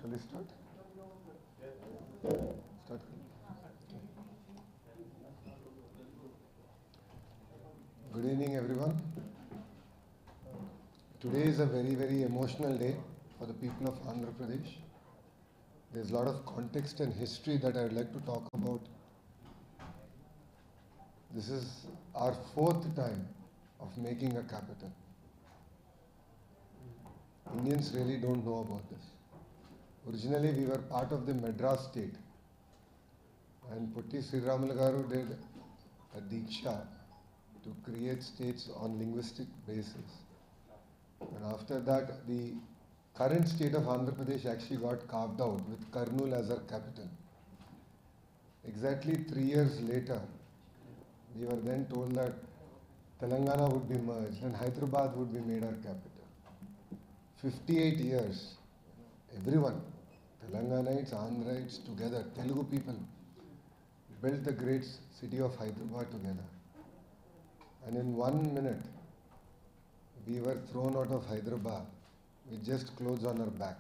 Shall we start? Start. Good evening, everyone. Today is a very, very emotional day for the people of Andhra Pradesh. There's a lot of context and history that I would like to talk about. This is our fourth time of making a capital. Indians really don't know about this. Originally, we were part of the Madras state, and Putti Sri Ramal Garu did a Diksha to create states on linguistic basis. And after that, the current state of Andhra Pradesh actually got carved out with Kurnool as our capital. Exactly 3 years later, we were then told that Telangana would be merged and Hyderabad would be made our capital. 58 years, everyone, Telanganites, Andhrites together, Telugu people, built the great city of Hyderabad together. And in 1 minute, we were thrown out of Hyderabad with just clothes on our back.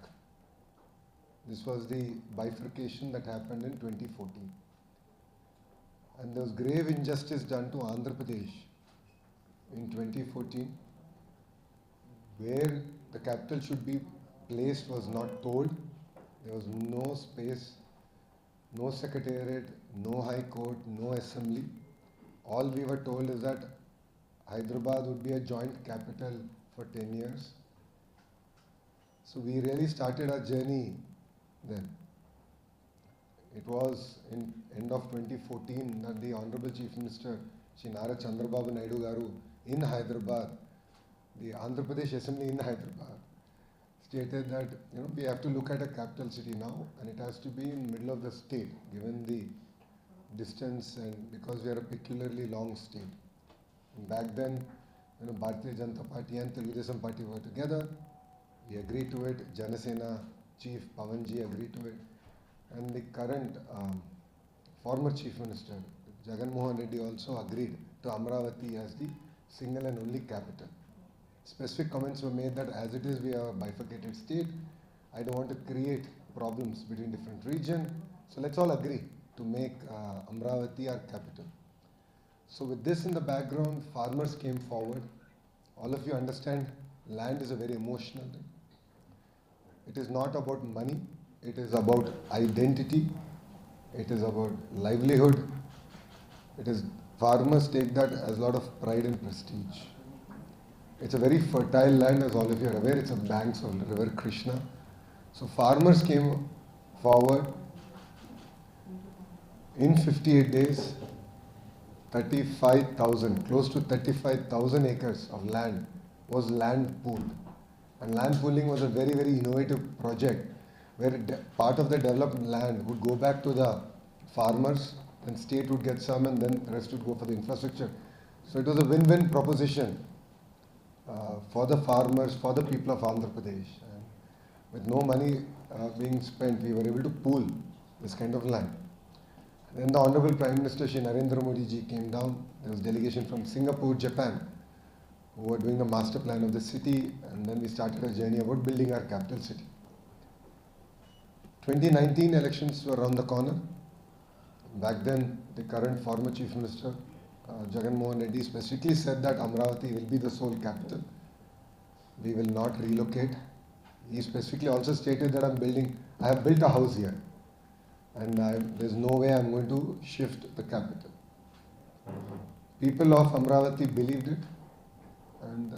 This was the bifurcation that happened in 2014. And there was grave injustice done to Andhra Pradesh in 2014, where the capital should be placed was not told. There was no space, no secretariat, no high court, no assembly. All we were told is that Hyderabad would be a joint capital for 10 years. So we really started our journey then. It was in end of 2014 that the Honorable Chief Minister, Shri Nara Naidu Garu, in Hyderabad, the Andhra Pradesh Assembly in Hyderabad, stated that we have to look at a capital city now, and it has to be in the middle of the state, given the distance and because we are a peculiarly long state. And back then, Bharatiya Janata Party and Telugu Desam Party were together. We agreed to it. Janasena Chief Pawanji agreed to it. And the current former Chief Minister, Jagan Mohan Reddy, also agreed to Amravati as the single and only capital. Specific comments were made that as it is, we are a bifurcated state. I don't want to create problems between different regions. So let's all agree to make Amravati our capital. So with this in the background, farmers came forward. All of you understand land is a very emotional thing. It is not about money. It is about identity. It is about livelihood. It is farmers take that as a lot of pride and prestige. It's a very fertile land, as all of you are aware. It's a banks of the river Krishna. So farmers came forward. In 58 days, 35,000, close to 35,000 acres of land was land pooled. And land pooling was a very, very innovative project where part of the developed land would go back to the farmers, then state would get some, and then the rest would go for the infrastructure. So it was a win-win proposition for the farmers, for the people of Andhra Pradesh. And with no money being spent, we were able to pool this kind of land. Then the Honorable Prime Minister Shri Narendra Modi ji came down. There was delegation from Singapore, Japan, who were doing the master plan of the city, and then we started a journey about building our capital city. 2019 elections were around the corner. Back then, the current former Chief Minister, Jagan Mohan Reddy, specifically said that Amravati will be the sole capital. We will not relocate. He specifically also stated that I have built a house here, and there's no way I'm going to shift the capital. People of Amravati believed it, and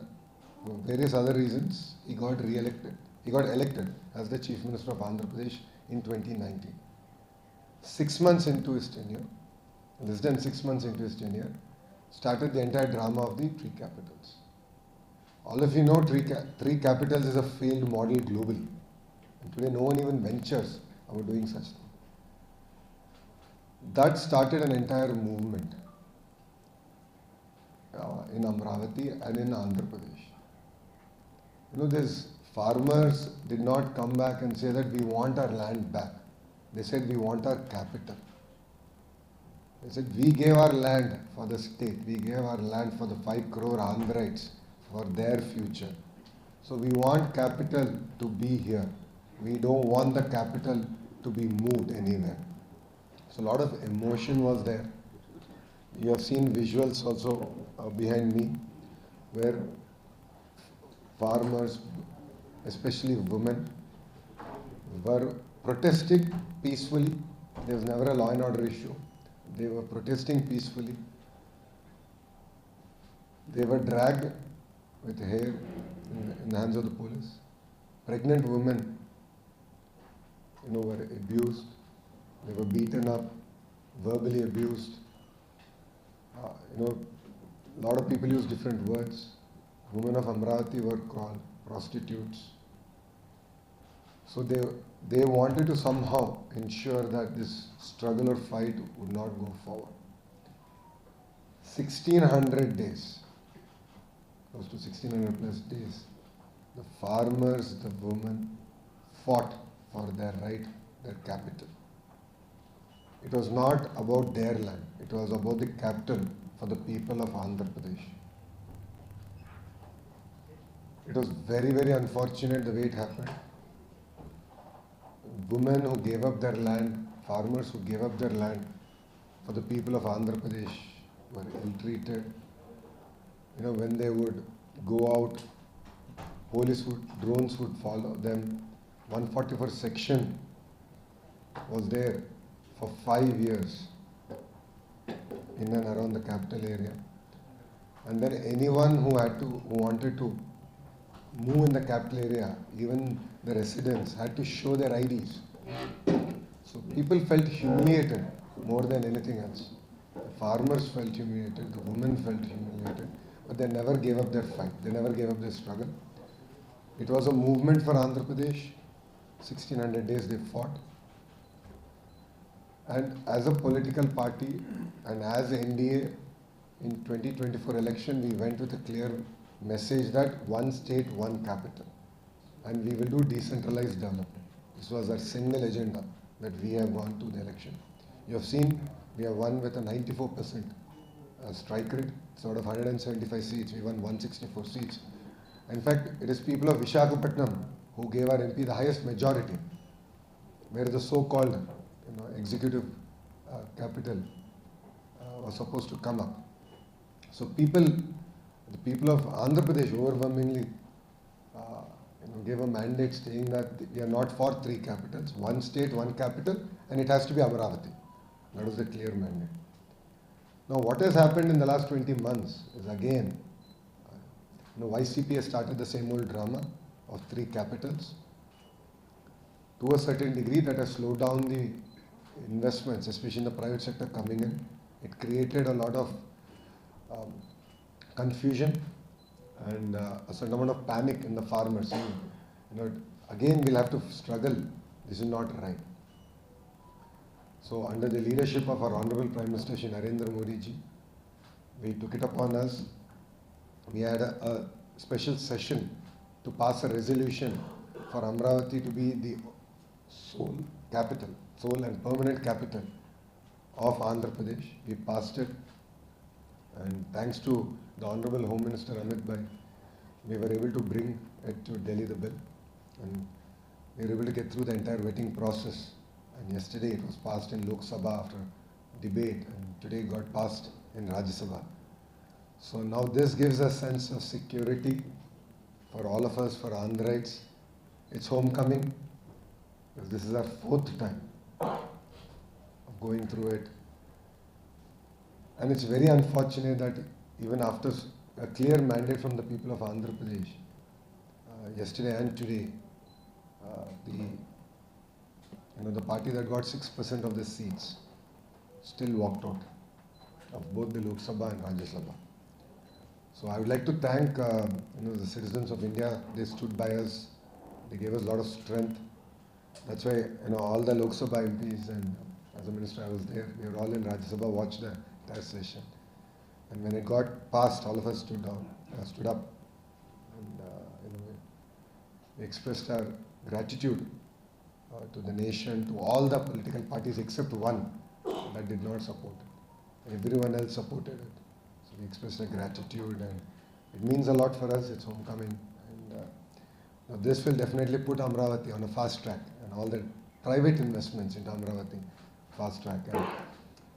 for various other reasons, he got re-elected. He got elected as the Chief Minister of Andhra Pradesh in 2019. 6 months into his tenure, less than 6 months into his tenure, started the entire drama of the three capitals. All of you know three capitals is a failed model globally. And today no one even ventures about doing such thing. That started an entire movement in Amravati and in Andhra Pradesh. These farmers did not come back and say that we want our land back. They said we want our capital. They said we gave our land for the state. We gave our land for the 5 crore Andhrites for their future. So we want capital to be here. We don't want the capital to be moved anywhere. So a lot of emotion was there. You have seen visuals also behind me, where farmers, especially women, were protesting peacefully. There was never a law and order issue. They were protesting peacefully. They were dragged with hair in the hands of the police. Pregnant women, were abused. They were beaten up, verbally abused. A lot of people use different words. Women of Amravati were called prostitutes. So they wanted to somehow ensure that this struggle or fight would not go forward. 1600 days, close to 1600 plus days, the farmers, the women fought for their right, their capital. It was not about their land, it was about the capital for the people of Andhra Pradesh. It was very, very unfortunate the way it happened. Women who gave up their land, farmers who gave up their land for the people of Andhra Pradesh were ill-treated. When they would go out, drones would follow them. 144 section was there for 5 years in and around the capital area. And then anyone who wanted to move in the capital area, even the residents had to show their IDs. So people felt humiliated more than anything else. The farmers felt humiliated, the women felt humiliated, but they never gave up their fight. They never gave up their struggle. It was a movement for Andhra Pradesh. 1600 days they fought. And as a political party and as NDA in 2024 election, we went with a clear message that one state, one capital. And we will do decentralized development. This was our single agenda that we have gone to the election. You have seen we have won with a 94% strike rate. So out of 175 seats, we won 164 seats. In fact, it is people of Visakhapatnam who gave our MP the highest majority, where the so-called executive capital was supposed to come up. So the people of Andhra Pradesh overwhelmingly gave a mandate saying that we are not for 3 capitals, one state, one capital, and it has to be Amaravati. That was the clear mandate. Now what has happened in the last 20 months is again, YCP has started the same old drama of 3 capitals. To a certain degree, that has slowed down the investments, especially in the private sector coming in. It created a lot of confusion and a certain amount of panic in the farmers. Again we'll have to struggle. This is not right. So under the leadership of our Honorable Prime Minister Shri Narendra Modi ji, we took it upon us. We had a special session to pass a resolution for Amravati to be the sole and permanent capital of Andhra Pradesh. We passed it, and thanks to the Honorable Home Minister Amit Bhai, we were able to bring it to Delhi, the bill, and we were able to get through the entire vetting process. And yesterday it was passed in Lok Sabha after debate, and today it got passed in Rajya Sabha. So now this gives a sense of security for all of us, for Andhrites. It's homecoming, because this is our 4th time of going through it. And it's very unfortunate that even after a clear mandate from the people of Andhra Pradesh, yesterday and today, the party that got 6% of the seats still walked out of both the Lok Sabha and Rajya Sabha. So I would like to thank the citizens of India. They stood by us. They gave us a lot of strength. That's why all the Lok Sabha MPs, and as a minister I was there. We were all in Rajya Sabha, watched the entire session. And when it got passed, all of us stood up, and we expressed our gratitude to the nation, to all the political parties except one that did not support it. Everyone else supported it. We expressed our gratitude, and it means a lot for us. It's homecoming, and Now, this will definitely put Amravati on a fast track and all the private investments into Amravati fast track. And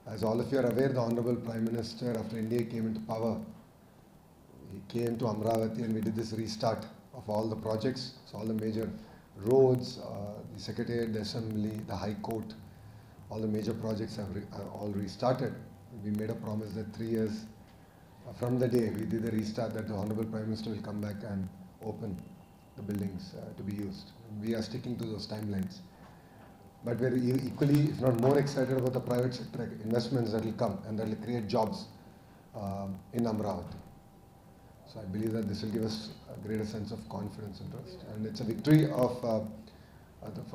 as all of you are aware, the Honorable Prime Minister, after India came into power, he came to Amravati and we did this restart of all the projects. So all the major roads, the Secretariat, the Assembly, the High Court, all the major projects are all restarted. We made a promise that 3 years from the day we did the restart, that the Honorable Prime Minister will come back and open the buildings to be used. We are sticking to those timelines. But we're equally, if not more, excited about the private sector investments that will come and that will create jobs in Amravati. So I believe that this will give us a greater sense of confidence and trust. And it's a victory for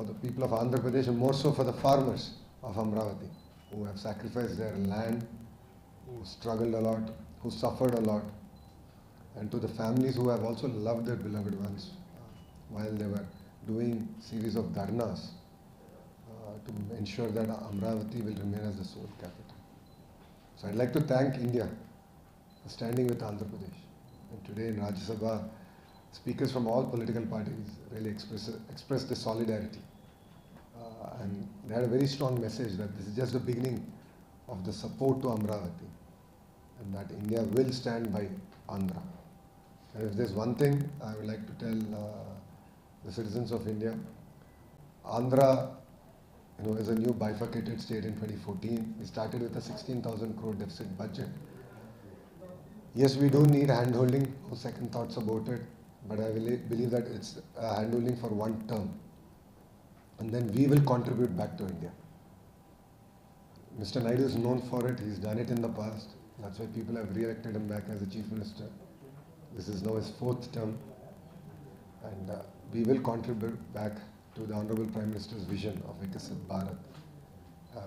the people of Andhra Pradesh, and more so for the farmers of Amravati, who have sacrificed their land, who struggled a lot, who suffered a lot, and to the families who have also loved their beloved ones while they were doing series of dharnas to ensure that Amravati will remain as the sole capital. So I'd like to thank India for standing with Andhra Pradesh. And today in Rajya Sabha, speakers from all political parties really expressed the solidarity. And they had a very strong message that this is just the beginning of the support to Amravati, and that India will stand by Andhra. And if there's one thing I would like to tell the citizens of India, Andhra is a new bifurcated state in 2014. We started with a 16,000 crore deficit budget. Yes, we do need hand-holding, no second thoughts about it, but I believe that it's hand-holding for one term. And then we will contribute back to India. Mr. Naidu is known for it. He's done it in the past. That's why people have re-elected him back as the Chief Minister. This is now his 4th term. And we will contribute back to the Honorable Prime Minister's vision of Vikasit Bharat,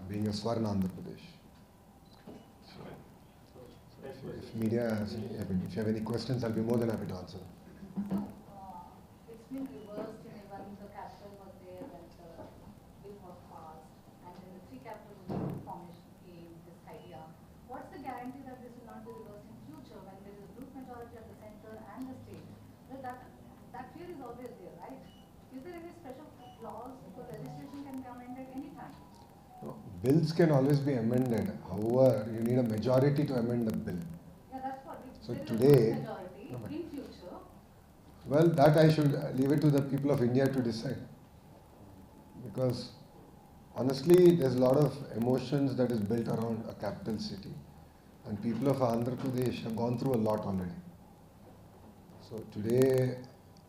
being a Swarna Andhra Pradesh. If media has if you have any questions, I'll be more than happy to answer them. It's been reversed when the capital was there and the bill was passed, and then the 3 capital formation came, this idea. What's the guarantee that this will not be reversed in future when there is a group majority at the center and the state? Well, that fear is always there, right? Is there any special clause because legislation can be amended anytime? No, bills can always be amended. However, you need a majority to amend the bill. Yeah, that's what. So today, majority in future. Well, that I should leave it to the people of India to decide. Because honestly, there's a lot of emotions that is built around a capital city. And people of Andhra Pradesh have gone through a lot already. So today,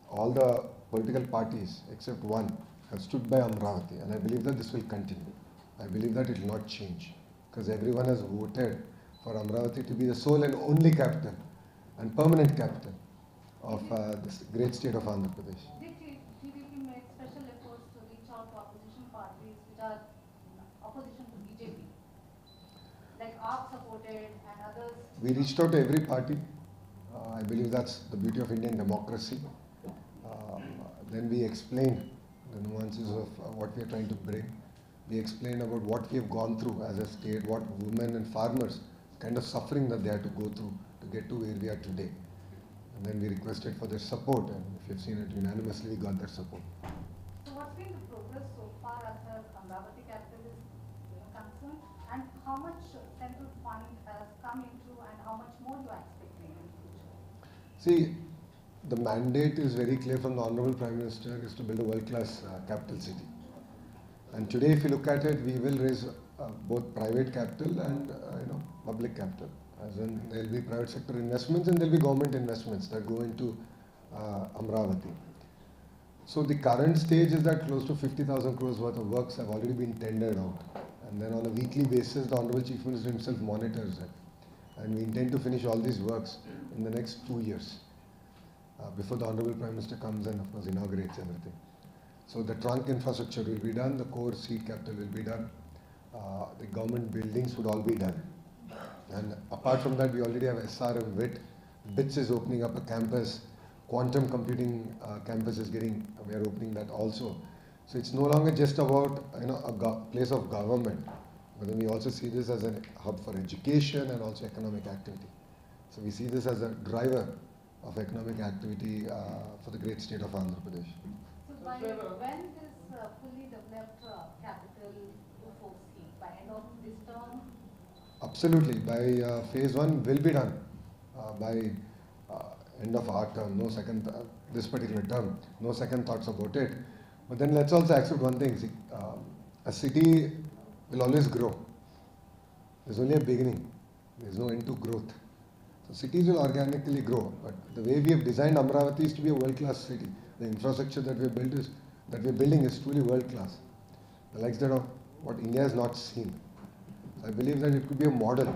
all the political parties, except one, have stood by Amravati. And I believe that this will continue. I believe that it will not change. Because everyone has voted for Amravati to be the sole and only capital and permanent capital of this great state of Andhra Pradesh. Did TDP make special efforts to reach out to opposition parties which are opposition to BJP? Like AAP supported and others? We reached out to every party. I believe that's the beauty of Indian democracy. Then we explained the nuances of what we are trying to bring. We explained about what we have gone through as a state, what women and farmers, kind of suffering that they had to go through to get to where we are today. And then we requested for their support, and if you've seen it, unanimously we got their support. So what's been the progress so far as far as Amravati capital is concerned, and how much central fund has come into and how much more you are expecting in the future? See, the mandate is very clear from the Honorable Prime Minister is to build a world-class capital city. And today, if you look at it, we will raise both private capital and public capital. As in, there will be private sector investments and there will be government investments that go into Amravati. So the current stage is that close to 50,000 crores worth of works have already been tendered out. And then on a weekly basis, the Honorable Chief Minister himself monitors it. And we intend to finish all these works in the next 2 years before the Honorable Prime Minister comes and, of course, inaugurates everything. So the trunk infrastructure will be done, the core seed capital will be done, the government buildings would all be done. And apart from that, we already have SRM WIT. BITS is opening up a campus. Quantum computing campus is we are opening that also. So it's no longer just about a place of government, but then we also see this as a hub for education and also economic activity. So we see this as a driver of economic activity for the great state of Andhra Pradesh. So by when this fully developed capital you foresee? By end of this term? Absolutely. By phase one will be done by end of our term. No second, this particular term. No second thoughts about it. But then let's also accept one thing. See, a city will always grow. There's only a beginning. There's no end to growth. So cities will organically grow. But the way we have designed Amravati is to be a world-class city. The infrastructure that we built is that we're building is truly world-class. The likes that of what India has not seen. I believe that it could be a model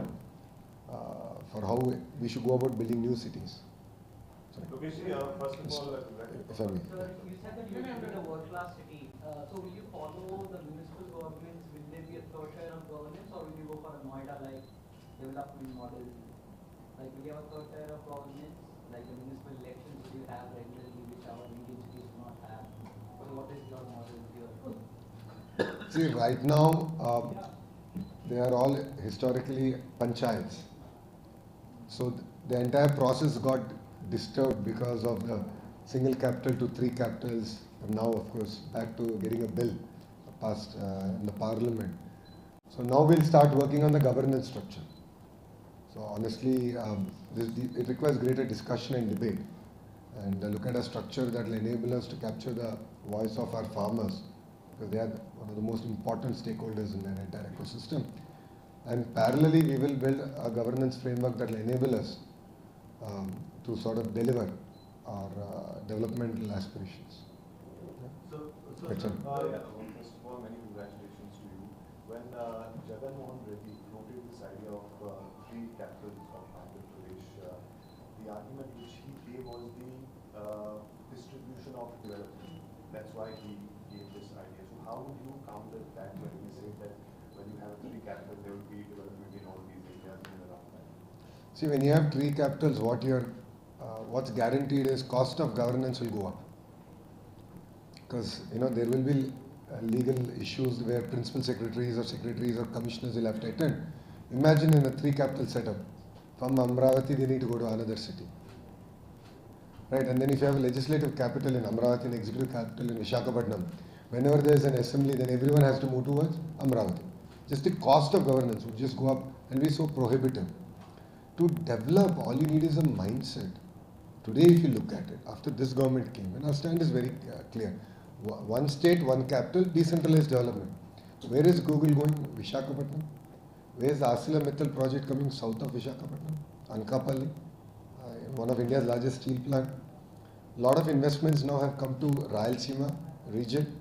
for how we should go about building new cities. Lokesh, first of all, If I may. Sir, you said that you will build a world-class city. So will you follow the municipal governments? Will there be a third tier of governance, or will you go for a Noida-like development model? Like, will you have a third tier of governance, like the municipal elections will you have regularly, which our Indian cities do not have? So what is your model here? See, right now, they are all historically panchayats. So the entire process got disturbed because of the single capital to three capitals. And now, of course, back to getting a bill passed in the parliament. So now we'll start working on the governance structure. So honestly, it requires greater discussion and debate. And look at a structure that will enable us to capture the voice of our farmers, because they are one of the most important stakeholders in their entire ecosystem. And parallelly, we will build a governance framework that will enable us to sort of deliver our developmental aspirations. So, Right, first sir. of all, many congratulations to you. When Jagan Mohan Reddy floated this idea of three capitals of Andhra Pradesh, the argument which he gave was the distribution of development. That's why he gave this idea. So how would you counter that when he said that when you have three capitals, there will be development in all these areas and around that? See, when you have three capitals, what's guaranteed is cost of governance will go up. Because there will be legal issues where principal secretaries or commissioners will have to attend. Imagine in a three capital setup, from Amravati they need to go to another city, right? And then if you have a legislative capital in Amravati and executive capital in Visakhapatnam, whenever there is an assembly, then everyone has to move towards Amravati. Just the cost of governance would just go up and be so prohibitive. To develop, all you need is a mindset. Today, if you look at it, after this government came, and our stand is very clear. One state, one capital, decentralized development. Where is Google going? Visakhapatnam. Where is the ArcelorMittal project coming south of Visakhapatnam? Anakapalli, one of India's largest steel plant. A lot of investments now have come to Rayalaseema region.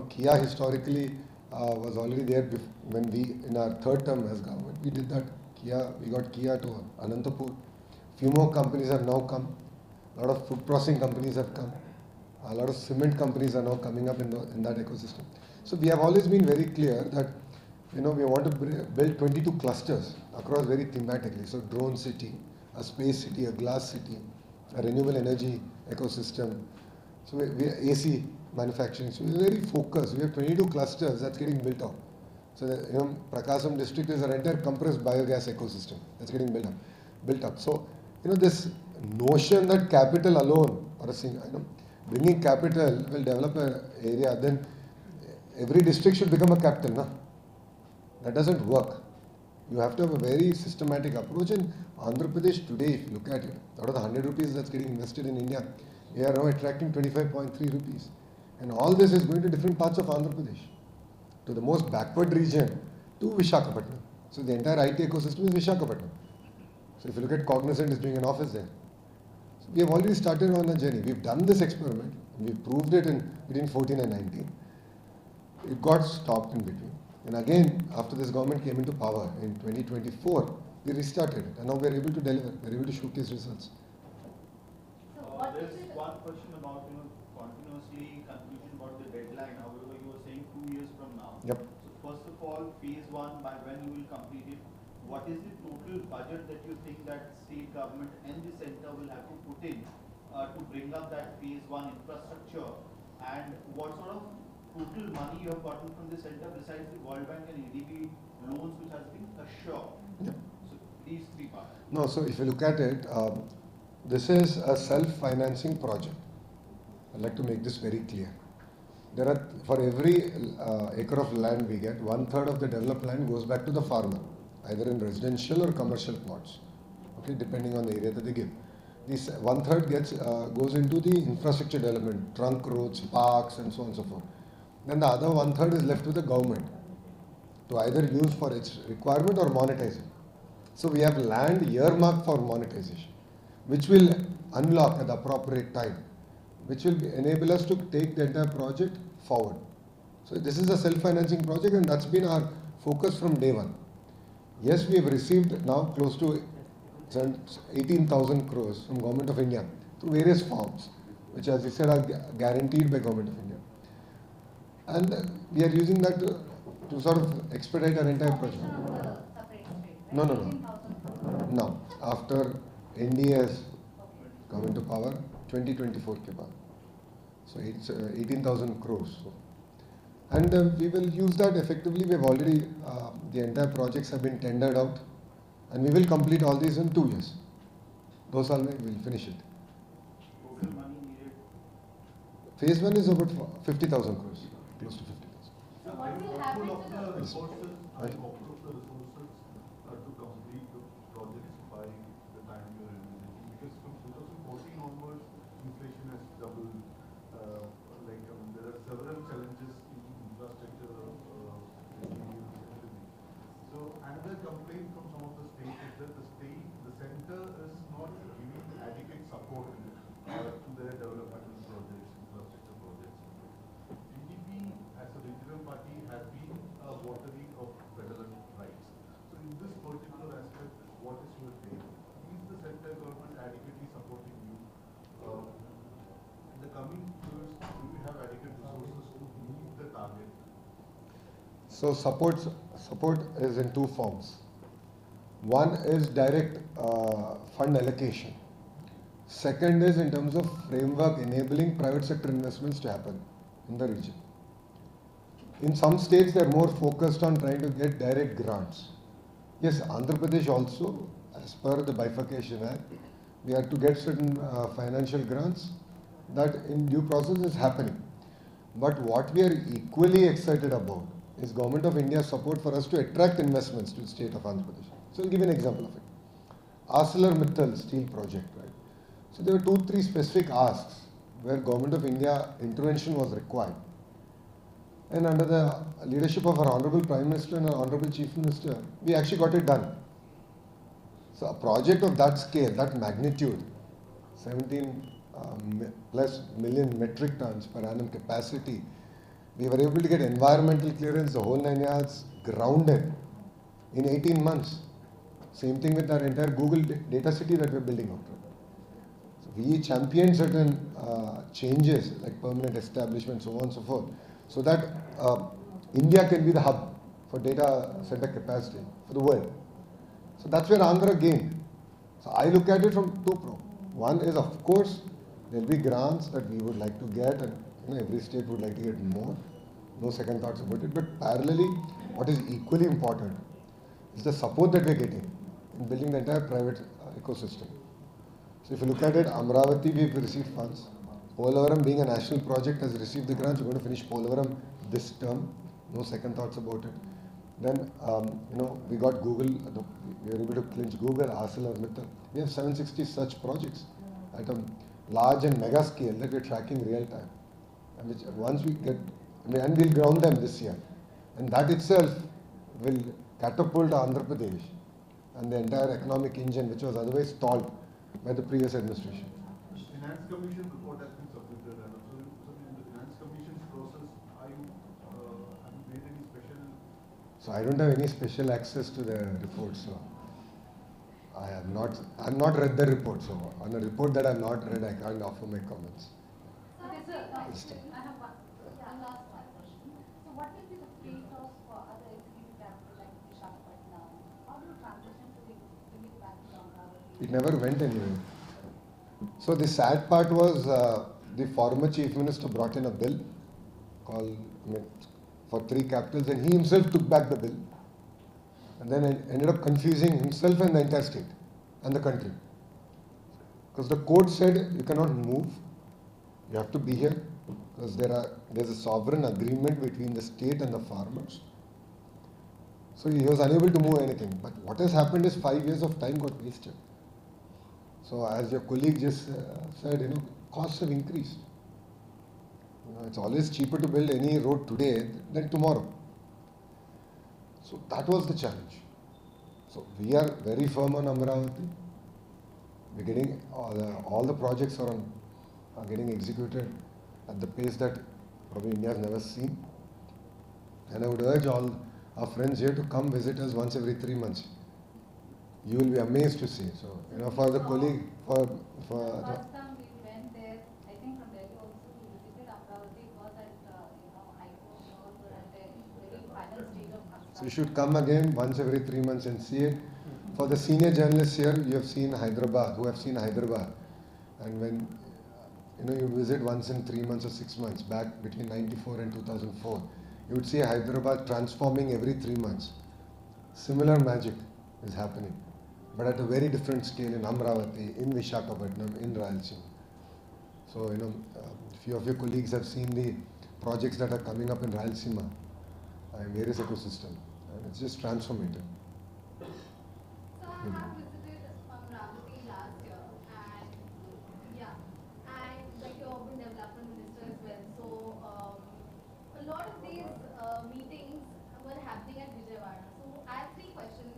Kia historically was already there when we, in our third term as government, we did that. We got Kia to Anantapur. Few more companies have now come. A lot of food processing companies have come. A lot of cement companies are now coming up in that ecosystem. So we have always been very clear that we want to build 22 clusters across very thematically. So drone city, a space city, a glass city, a renewable energy ecosystem. So we AC manufacturing. So we're very focused. We have 22 clusters that's getting built out. So Prakasam district is an entire compressed biogas ecosystem that's getting built up. So this notion that capital alone or bringing capital will develop an area, then every district should become a capital. No? That doesn't work. You have to have a very systematic approach. And Andhra Pradesh today, if you look at it, out of the 100 rupees that's getting invested in India, we are now attracting 25.3 rupees. And all this is going to different parts of Andhra Pradesh, to the most backward region, to Visakhapatnam. So the entire IT ecosystem is Visakhapatnam. So if you look at Cognizant is doing an office there. So we have already started on a journey. We've done this experiment. We've proved it in between 14 and 19. It got stopped in between. And again, after this government came into power in 2024, we restarted it. And now we're able to deliver. We're able to showcase results. So what There's is it? one question about continuously confusion about the deadline. However, you were saying 2 years from now. Yep. So first of all, phase one, by when you will complete it? What is the total budget that you think that state government and the center will have to put in to bring up that phase one infrastructure? And what sort of total money you have gotten from the center besides the World Bank and ADB loans which has been assured? Yep. So these three parts. No, so if you look at it, This is a self-financing project. I'd like to make this very clear. There are, for every acre of land we get, 1/3 of the developed land goes back to the farmer, either in residential or commercial plots, okay, depending on the area that they give. This 1/3 goes into the infrastructure development, trunk roads, parks, and so on and so forth. Then the other 1/3 is left with the government to either use for its requirement or monetize it. So we have land earmarked for monetization, which will unlock at the appropriate time, which will enable us to take the entire project forward. So this is a self-financing project, and that's been our focus from day one. Yes, we have received now close to 18,000 crores from Government of India through various forms, which, as you said, are guaranteed by Government of India. And we are using that to sort of expedite our entire project. No, no, no. No, after NDA has come into power, 2024 ke baad. So it's 18,000 crores. And we will use that effectively. We have already, the entire projects have been tendered out, and we will complete all these in 2 years. Those we will finish it. Total money needed. Phase 1 is about 50,000 crores, close to 50,000. So what will happen to the resources to complete the projects by the time you are envisaging? Because from 2014 onwards, inflation has doubled. There are several challenges in infrastructure, so another complaint from some of the states is that the center is not giving adequate support to their developmental projects, infrastructure projects. TDP as a regional party has been a votary of federal rights. So in this particular aspect, what is your take? Is the central government adequately supporting you? In the coming years, do we have adequate resources to meet the target? So support is in two forms. One is direct fund allocation. Second is in terms of framework enabling private sector investments to happen in the region. In some states, they are more focused on trying to get direct grants. Yes, Andhra Pradesh also, as per the Bifurcation Act, we have to get certain financial grants. That in due process is happening. But what we are equally excited about is Government of India's support for us to attract investments to the state of Andhra Pradesh. So I'll give you an example of it. ArcelorMittal steel project, right? So there were 2-3 specific asks where Government of India intervention was required. And under the leadership of our Honorable Prime Minister and our Honorable Chief Minister, we actually got it done. So a project of that scale, that magnitude, 17 plus million metric tons per annum capacity, we were able to get environmental clearance, the whole 9 yards, grounded in 18 months. Same thing with our entire Google data city that we're building out. So we championed certain changes like permanent establishment, so on and so forth, so that India can be the hub for data center capacity for the world. So that's where Andhra gained. So I look at it from two prongs. One is, of course, there will be grants that we would like to get, and every state would like to get more. No second thoughts about it. But parallelly, what is equally important is the support that we're getting in building the entire private ecosystem. So if you look at it, Amravati, we've received funds. Polavaram, being a national project, has received the grants. We're going to finish Polavaram this term. No second thoughts about it. Then, we got Google. We were able to clinch Google, ArcelorMittal. We have 760 such projects at a large and mega scale that we're tracking real time. And which once we get, and we'll ground them this year. And that itself will catapult Andhra Pradesh and the entire economic engine, which was otherwise stalled by the previous administration. Finance Commission report has been submitted, and so in the Finance Commission's process, have you made any special? So I don't have any special access to the report, so I've not read the report. So on a report that I've not read, I can't offer my comments. Okay, sir, I have one last question. So what will be the fate of other executive capital like Visakhapatnam? How do you transition to bring it back to Amravati? It never went anywhere. So the sad part was the former Chief Minister brought in a bill called for 3 capitals, and he himself took back the bill, and then ended up confusing himself and the entire state and the country. Because the court said you cannot move, you have to be here, because there's a sovereign agreement between the state and the farmers. So he was unable to move anything. But what has happened is 5 years of time got wasted. So as your colleague just said, costs have increased. It's always cheaper to build any road today than tomorrow. So that was the challenge. So we are very firm on Amravati. We're getting all the projects are getting executed at the pace that probably India has never seen. And I would urge all our friends here to come visit us once every 3 months. You will be amazed to see. So, for the colleague, The first time we went there, I think from Delhi also, we visited Amravati. It was at, high court, we were at the very final stage of construction. so you should come again once every 3 months and see it. For the senior journalists here, you have seen Hyderabad, who have seen Hyderabad. And when you visit once in 3 months or 6 months, back between 94 and 2004, you would see Hyderabad transforming every 3 months. Similar magic is happening, but at a very different scale in Amravati, in Visakhapatnam, in Rayalaseema. So, few of your colleagues have seen the projects that are coming up in Rayalaseema, various ecosystem, and it's just transformative. So I have visited Amravati last year, and and like your urban development minister as well. So a lot of these meetings were happening at Vijayawada. So I have 3 questions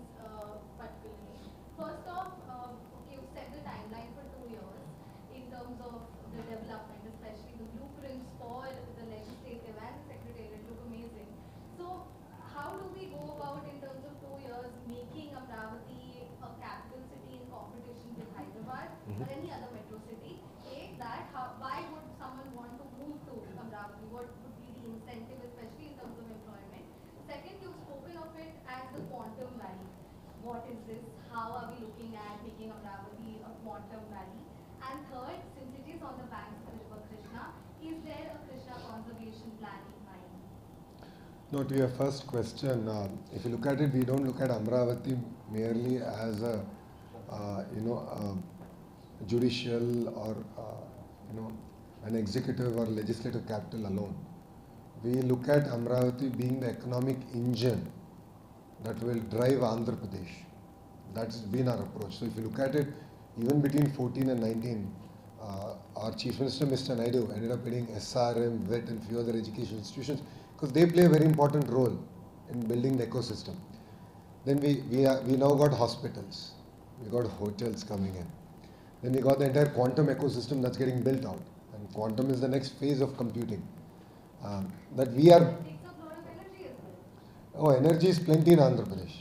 particularly. First off, okay, you've set the timeline for 2 years in terms of the development, especially the blueprints for the legislative and the secretariat look amazing. So how do we go about in terms of 2 years making Amravati a capital city in competition with Hyderabad or any other metro city? Why would someone want to move to Amravati? What would be the incentive, especially in terms of employment? Second, you've spoken of it as the quantum valley. What is this? How are we looking at making Amravati a quantum valley? And third, since it is on the banks of the river Krishna, is there a Krishna conservation plan in mind? No, to your first question, if you look at it, we don't look at Amravati merely as a judicial or an executive or legislative capital alone. We look at Amravati being the economic engine that will drive Andhra Pradesh. That's been our approach. So if you look at it, even between 14 and 19, our Chief Minister, Mr. Naidu, ended up getting SRM, VET and few other education institutions because they play a very important role in building the ecosystem. Then we now got hospitals, we got hotels coming in. Then we got the entire quantum ecosystem that's getting built out. And quantum is the next phase of computing. That we are... It takes up a lot of energy as well. Oh, energy is plenty in Andhra Pradesh.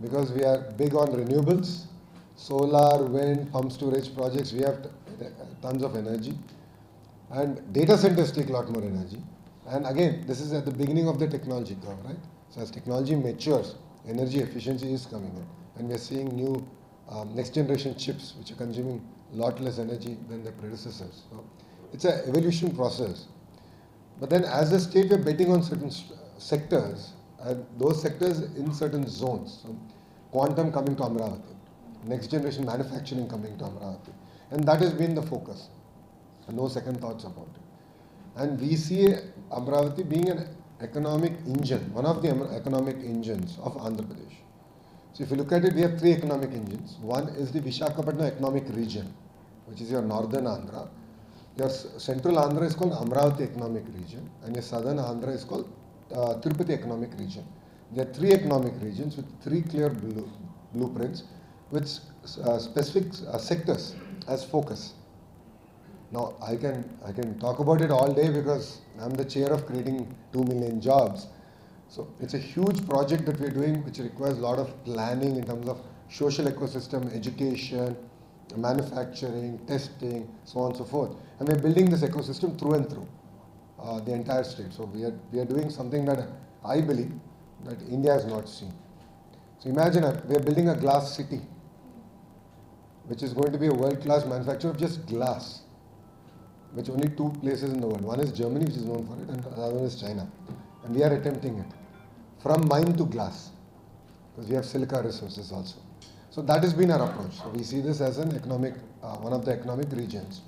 Because we are big on renewables, solar, wind, pump storage projects, we have tons of energy. And data centers take a lot more energy. And again, this is at the beginning of the technology curve, right? So as technology matures, energy efficiency is coming in. And we are seeing new next generation chips which are consuming a lot less energy than their predecessors. So it's an evolution process. But then as a state, we are betting on certain sectors, and those sectors in certain zones. So quantum coming to Amravati, next generation manufacturing coming to Amravati. And that has been the focus. And no second thoughts about it. And we see Amravati being an economic engine, one of the economic engines of Andhra Pradesh. So if you look at it, we have 3 economic engines. One is the Visakhapatnam economic region, which is your northern Andhra. Your central Andhra is called Amravati economic region, and your southern Andhra is called Tirupati economic region. There are 3 economic regions with 3 clear blueprints with specific sectors as focus. Now I can talk about it all day because I'm the chair of creating 2 million jobs. So it's a huge project that we're doing which requires a lot of planning in terms of social ecosystem, education, manufacturing, testing, so on and so forth. And we're building this ecosystem through and through the entire state. So we are doing something that I believe that India has not seen. So imagine we are building a glass city, which is going to be a world-class manufacturer of just glass, which only 2 places in the world. One is Germany, which is known for it, and the other one is China. And we are attempting it. From mine to glass, because we have silica resources also. So that has been our approach. So we see this as an economic, one of the economic regions.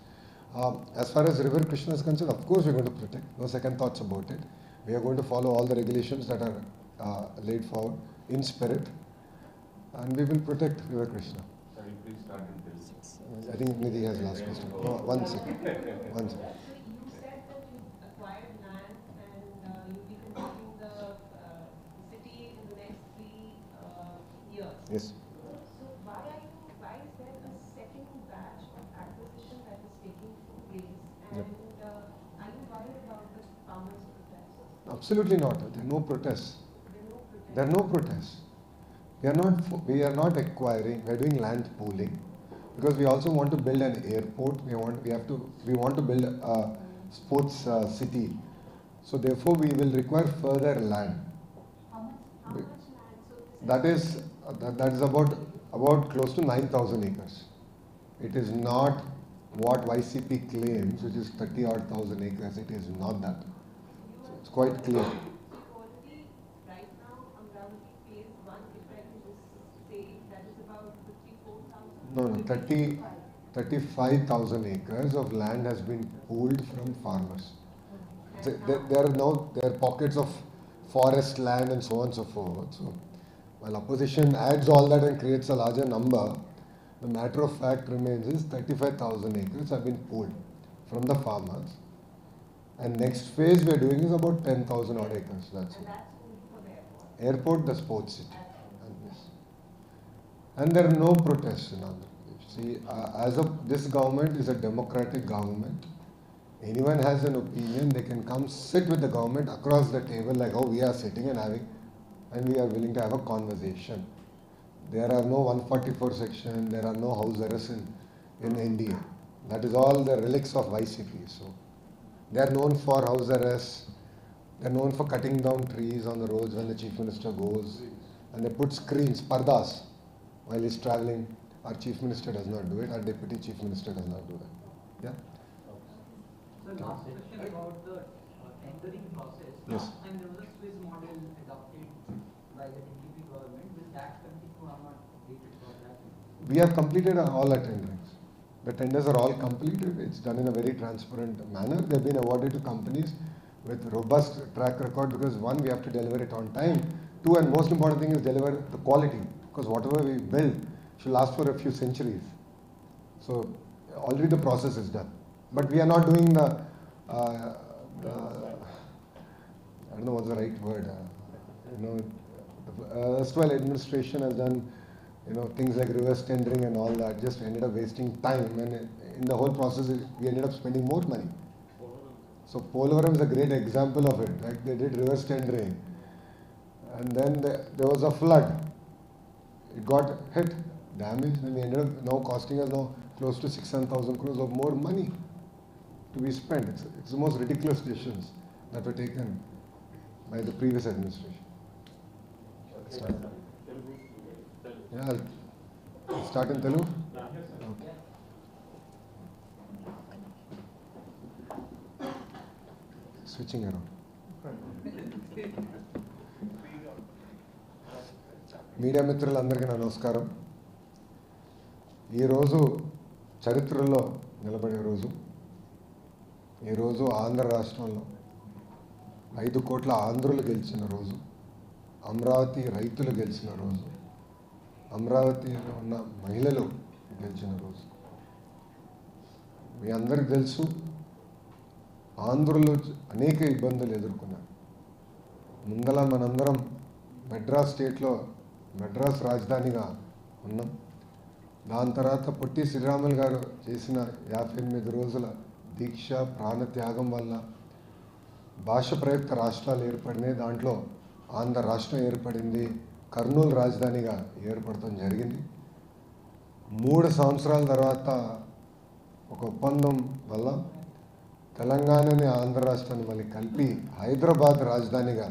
As far as River Krishna is concerned, of course we're going to protect. No second thoughts about it. We are going to follow all the regulations that are laid forward in spirit, and we will protect River Krishna. Sorry, please start in Telugu. I think Nidhi has last question. No, one second. One second. So you said that you acquired land and you'll be completing the city in the next 3 years. Yes. So why is there a second batch of acquisition that is taking place? And Yep. are you worried about the farmers' protests? Absolutely not. There are no protests. There are no protests. There are no protests. We are not acquiring. We are doing land pooling, because we also want to build an airport. We want to build a sports city. So therefore, we will require further land. How much land? So That is about close to 9,000 acres. It is not what YCP claims, which is 30 odd thousand acres. It is not that. So it's quite clear. So you already, right now, Amravati phase 1, if I can just say, that is about 54,000? No, 35,000 acres of land has been pooled from farmers. So there are pockets of forest land and so on and so forth. So while opposition adds all that and creates a larger number, the matter of fact remains is 35,000 acres have been pooled from the farmers. And next phase we are doing is about 10,000 odd acres. That's And it. that's only for the airport. Airport, the sports city. And there are no protests in Andhra Pradesh. See, this government is a democratic government. Anyone has an opinion, they can come sit with the government across the table like how we are sitting and we are willing to have a conversation. There are no 144 section, there are no house arrests in India. That is all the relics of YCP. So they are known for house arrests, they are known for cutting down trees on the roads when the chief minister goes, and they put screens, pardas, while he's traveling. Our chief minister does not do it, our deputy chief minister does not do that. Yeah? So last question about the tendering process. Yes. And there was a Swiss model adopted by the DTP government. Will that continue or not dated for that? We have completed all our tenderings. The tenders are all completed. It's done in a very transparent manner. They've been awarded to companies with robust track record, because one, we have to deliver it on time. Two, and most important thing is deliver the quality, because whatever we build should last for a few centuries. So already the process is done. But we are not doing the I don't know what's the right word. The erstwhile administration has done, things like reverse tendering and all that, just ended up wasting time, and in the whole process we ended up spending more money. So Polavaram is a great example of it, right? They did reverse tendering, and then there was a flood. It got hit, damaged, and we ended up now costing us now close to 6,000 crores of more money to be spent. It's the most ridiculous decisions that were taken by the previous administration. Yeah, I'll start in Telugu. Okay. Switching around. Media మిత్రులందరికీ నా నమస్కారం. ఈరోజు చరిత్రలో నిలబడే రోజు. ఈరోజు ఆంధ్ర రాష్ట్రంలో 5 కోట్ల ఆంధ్రులు గెలిచిన రోజు, అమరావతి రైతులు గెలిచిన రోజు, అమరావతిలో ఉన్న మహిళలు గెలిచిన రోజు. మీ అందరికీ తెలుసు, ఆంధ్రులు అనేక ఇబ్బందులు ఎదుర్కొన్నారు. ముందల మనందరం మెడ్రాస్ స్టేట్లో మెడ్రాస్ రాజధానిగా ఉన్నాం. దాని తర్వాత పొట్టి శ్రీరాములు గారు చేసిన 58 రోజుల దీక్ష, ప్రాణత్యాగం వల్ల భాష ప్రయుక్త రాష్ట్రాలు ఏర్పడినాయి. దాంట్లో ఆంధ్ర రాష్ట్రం ఏర్పడింది, కర్నూలు రాజధానిగా ఏర్పడటం జరిగింది. 3 సంవత్సరాల తర్వాత ఒక ఒప్పందం వల్ల తెలంగాణని ఆంధ్ర రాష్ట్రాన్ని మళ్ళీ కలిపి హైదరాబాద్ రాజధానిగా